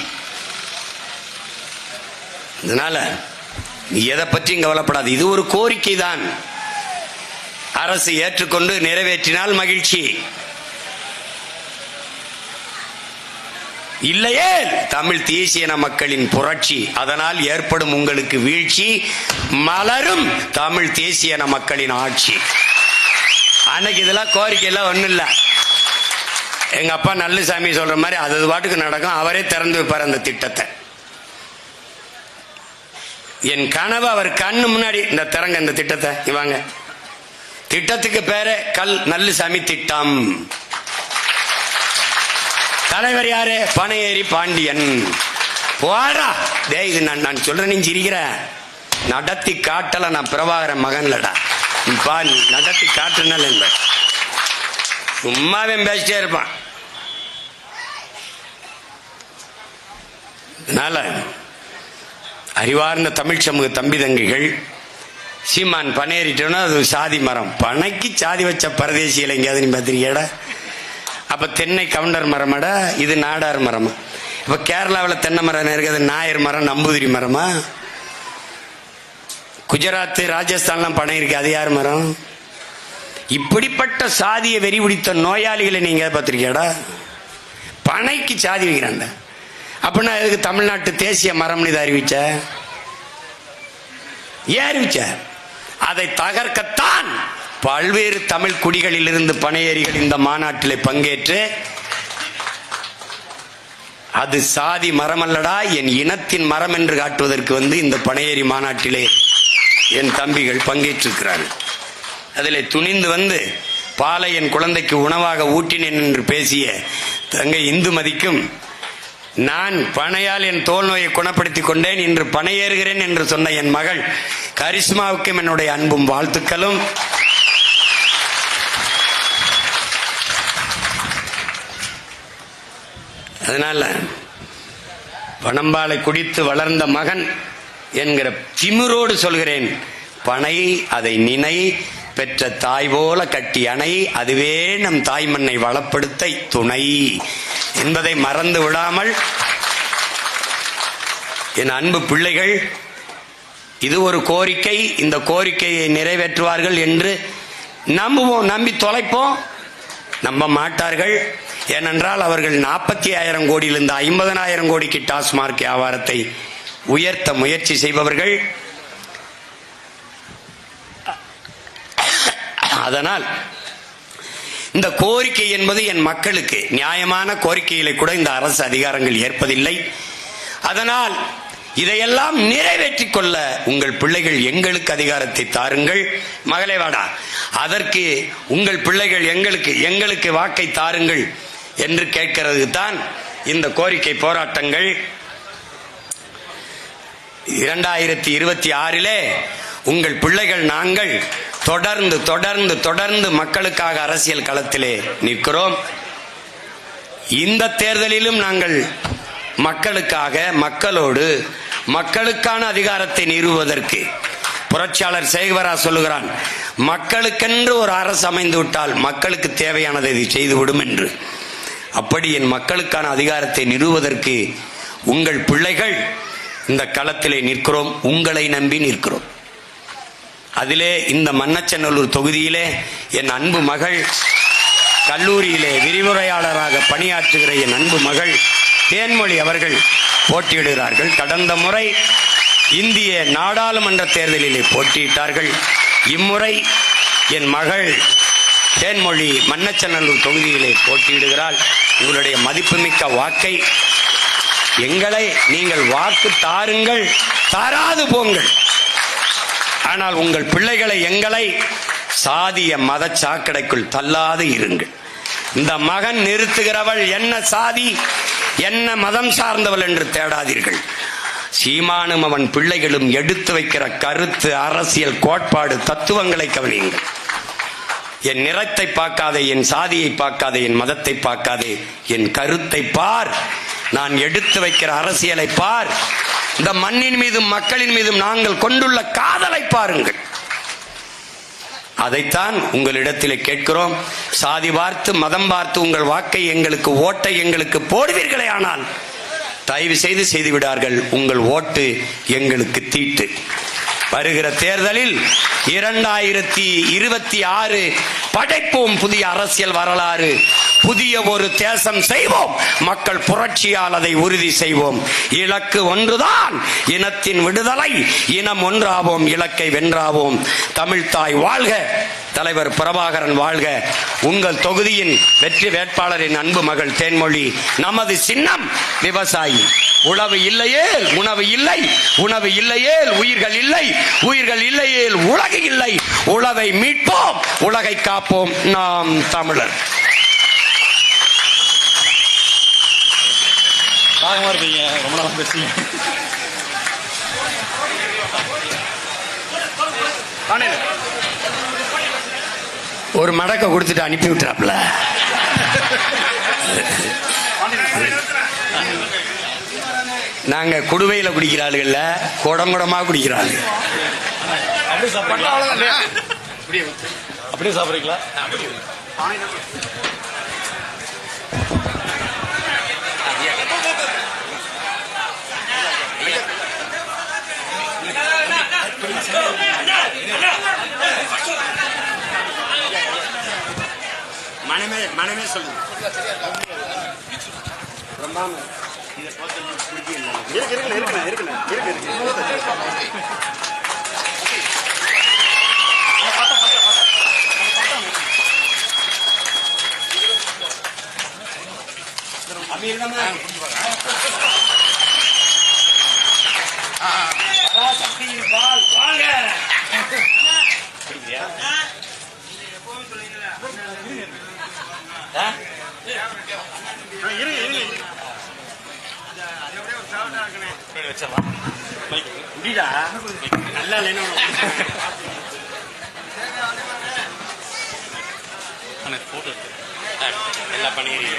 அதனால எதை பற்றியும் கவலைப்படாது. இது ஒரு கோரிக்கை தான். அரசு ஏற்றுக்கொண்டு நிறைவேற்றினால் மகிழ்ச்சி, இல்லையே தமிழ் தேசிய மக்களின் புரட்சி, அதனால் ஏற்படும் உங்களுக்கு வீழ்ச்சி, மலரும் தமிழ் தேசிய மக்களின் ஆட்சி. அன்னைக்கு இதெல்லாம் கோரிக்கை எல்லாம் ஒண்ணும் இல்ல. எங்க அப்பா நல்லசாமி சொல்ற மாதிரி அது பாட்டுக்கு நடக்கும். அவரே திறந்து வைப்பார் அந்த திட்டத்தை. என் கனவு அவர் கண்ணு முன்னாடி இந்த திறங்க இந்த திட்டத்தை இவாங்க. திட்டத்துக்கு பேரு நல்லசாமி திட்டம். தலைவர் யாரு? பனையேறி பாண்டியன். போடா டே, இது நான் சொல்றேன், நீ சிரிக்கிற. நடத்தி காட்டல, நான் பிரபாகரன் மகன்லடா. நடத்தி காட்டுனால சும்மாவே பேசிட்டே இருப்பான். அதனால அறிவார்ந்த தமிழ் சமூக தம்பி தங்கைகள், சீமான் பனையேறிட்டோன்னா அது சாதி மரம். பனைக்கு சாதி வச்ச பரதேசியில் எங்கேயாவது நீ பார்த்திருக்கியாடா? அப்ப தென்னை கவுண்டர் மரமாடா, இது நாடார் மரமா? இப்ப கேரளாவில் தென்னை மரம் இருக்குது, நாயர் மரம், நம்பூதிரி மரமா? குஜராத் ராஜஸ்தான்லாம் பனை இருக்கு, அது யார் மரம்? இப்படிப்பட்ட சாதியை வெறி பிடித்த நோயாளிகளை நீங்க பார்த்திருக்கியாடா? பனைக்கு சாதி வைக்கிறாண்ட. அப்படின்னா எதுக்கு தமிழ்நாட்டு தேசிய மரம்னு இதை அறிவிச்ச? ஏன் அறிவிச்ச? அதை தகர்க்கத்தான் பல்வேறு தமிழ் குடிகளில் இருந்து பனையேறிகள் இந்த மாநாட்டில் பங்கேற்று, அது சாதி மரம் அல்லடா, என் இனத்தின் மரம் என்று காட்டுவதற்கு இந்த பனையேறி மாநாட்டிலே என் தம்பிகள் பங்கேற்றிருக்கிறார்கள். அதிலே துணிந்து பாலை என் குழந்தைக்கு உணவாக ஊட்டினேன் என்று பேசிய தங்கை இந்துமதிக்கும், நான் பனையால் என் தோல் நோயை குணப்படுத்திக் கொண்டேன், இன்று பனையேறுகிறேன் என்று சொன்ன என் மகள் கரிஷ்மாவுக்கும் என்னுடைய அன்பும் வாழ்த்துக்களும். அதனால பனம்பாலை குடித்து வளர்ந்த மகன் என்கிற திமிரோடு சொல்கிறேன், பனை அதை நினை, பெற்ற தாய் போல கட்டி அணை, அதுவே நம் தாய் மண்ணை வளப்படுத்த துணை என்பதை மறந்து விடாமல் என் அன்பு பிள்ளைகள், இது ஒரு கோரிக்கை, இந்த கோரிக்கையை நிறைவேற்றுவார்கள் என்று நம்புவோம். நம்பி தொலைப்போம், நம்ப மாட்டார்கள். ஏனென்றால் அவர்கள் 40,000 கோடியிலிருந்து 50,000 கோடிக்கு டாஸ்மார்க் வியாபாரத்தை உயர்த்த முயற்சி செய்பவர்கள். அதனால் இந்த கோரிக்கை என்பது என் மக்களுக்கு நியாயமான கோரிக்கைகளை கூட இந்த அரசு அதிகாரங்கள் ஏற்பதில்லை. அதனால் இதையெல்லாம் நிறைவேற்றிக் கொள்ள உங்கள் பிள்ளைகள் எங்களுக்கு அதிகாரத்தை தாருங்கள். மகளே வாடா, அதற்கு உங்கள் பிள்ளைகள் எங்களுக்கு வாக்கை தாருங்கள் என்று கேட்கிறது தான் இந்த கோரிக்கை போராட்டங்கள். 2026 உங்கள் பிள்ளைகள் நாங்கள் தொடர்ந்து தொடர்ந்து தொடர்ந்து மக்களுக்காக அரசியல் களத்திலே நிற்கிறோம். இந்த தேர்தலிலும் நாங்கள் மக்களுக்காக, மக்களோடு, மக்களுக்கான அதிகாரத்தை நிறுவுவதற்கு புரட்சியாளர் சேகவரா சொல்லுகிறான், மக்களுக்கென்று ஒரு அரசு அமைந்து விட்டால் மக்களுக்கு தேவையானதை இது செய்துவிடும் என்று. அப்படி என் மக்களுக்கான அதிகாரத்தை நிறுவுவதற்கு உங்கள் பிள்ளைகள் இந்த களத்திலே நிற்கிறோம், உங்களை நம்பி நிற்கிறோம். அதிலே இந்த மண்ணச்சநல்லூர் தொகுதியிலே என் அன்பு மகள், கல்லூரியிலே விரிவுரையாளராக பணியாற்றுகிற என் அன்பு மகள் தேன்மொழி அவர்கள் போட்டியிடுகிறார்கள். கடந்த முறை இந்திய நாடாளுமன்ற தேர்தலிலே போட்டியிட்டார்கள். இம்முறை என் மகள் தேன்மொழி மண்ணச்சநல்லூர் தொகுதியிலே போட்டியிடுகிறாள். உங்களுடைய மதிப்புமிக்க வாக்கை எங்களை நீங்கள் வாக்கு தாருங்கள், தாராது போங்கள். ஆனால் உங்கள் பிள்ளைகளை எங்களை சாதிய மத சாக்கடைக்குள் தள்ளாது இருங்கள். இந்த மகன் நிறுத்துகிறவள் என்ன சாதி, என்ன மதம் சார்ந்தவள் என்று தேடாதீர்கள். சீமானும் அவன் பிள்ளைகளும் எடுத்து வைக்கிற கருத்து, அரசியல் கோட்பாடு, தத்துவங்களை கவனியுங்கள். என் நிறத்தை பார்க்காதே, என் சாதியை பார்க்காதே, என் மதத்தை பார்க்காதே, என் கருத்தை பார். நான் எடுத்து வைக்கிற அரசியலை பார். இந்த மண்ணின் மீதும் மக்களின் மீதும் நாங்கள் கொண்டுள்ள காதலை பாருங்கள். அதைத்தான் உங்களிடத்தில் கேட்கிறோம். சாதி பார்த்து மதம் பார்த்து உங்கள் வாக்கை எங்களுக்கு, ஓட்டை எங்களுக்கு போடுவீர்களே, ஆனால் தயவு செய்து விடார்கள். உங்கள் ஓட்டு எங்களுக்கு தீட்டு. வருகிற தேர்தலில் 2026 படைப்போம் புதிய அரசியல் வரலாறு, புதிய ஒரு தேசம் செய்வோம், மக்கள் புரட்சியால் அதை உறுதி செய்வோம். இலக்கு ஒன்றுதான், இனத்தின் விடுதலை. இனம் ஒன்றாவோம், இலக்கை வென்றாவோம். தமிழ்தாய் வாழ்க, தலைவர் பிரபாகரன் வாழ்க. உங்கள் தொகுதியின் வெற்றி வேட்பாளரின் அன்பு மகள் தேன்மொழி. நமது சின்னம் விவசாயி. உழவு இல்லையேல் உணவு இல்லை, உணவு இல்லையேல் உயிர்கள் இல்லை, உயிர்கள் இல்லையேல் உலகு இல்லை. உழவை மீட்போம், உலகை காப்போம், நாம் தமிழர்.
ரொம்ப நாள் பேசுங்க.
ஒரு மடக்க கொடுத்துட்டு அனுப்பி விட்டுறாப்ல. நாங்க குடுவையில குடிக்கிறாளுகள்ல, குடங்குடமா குடிக்கிறாள்.
அப்படியே சாப்பிடுறீங்களா?
மனமே சொல்லுங்க. நல்லா
போட்டோ
எல்லாம் பண்ணிக்கிறீங்க.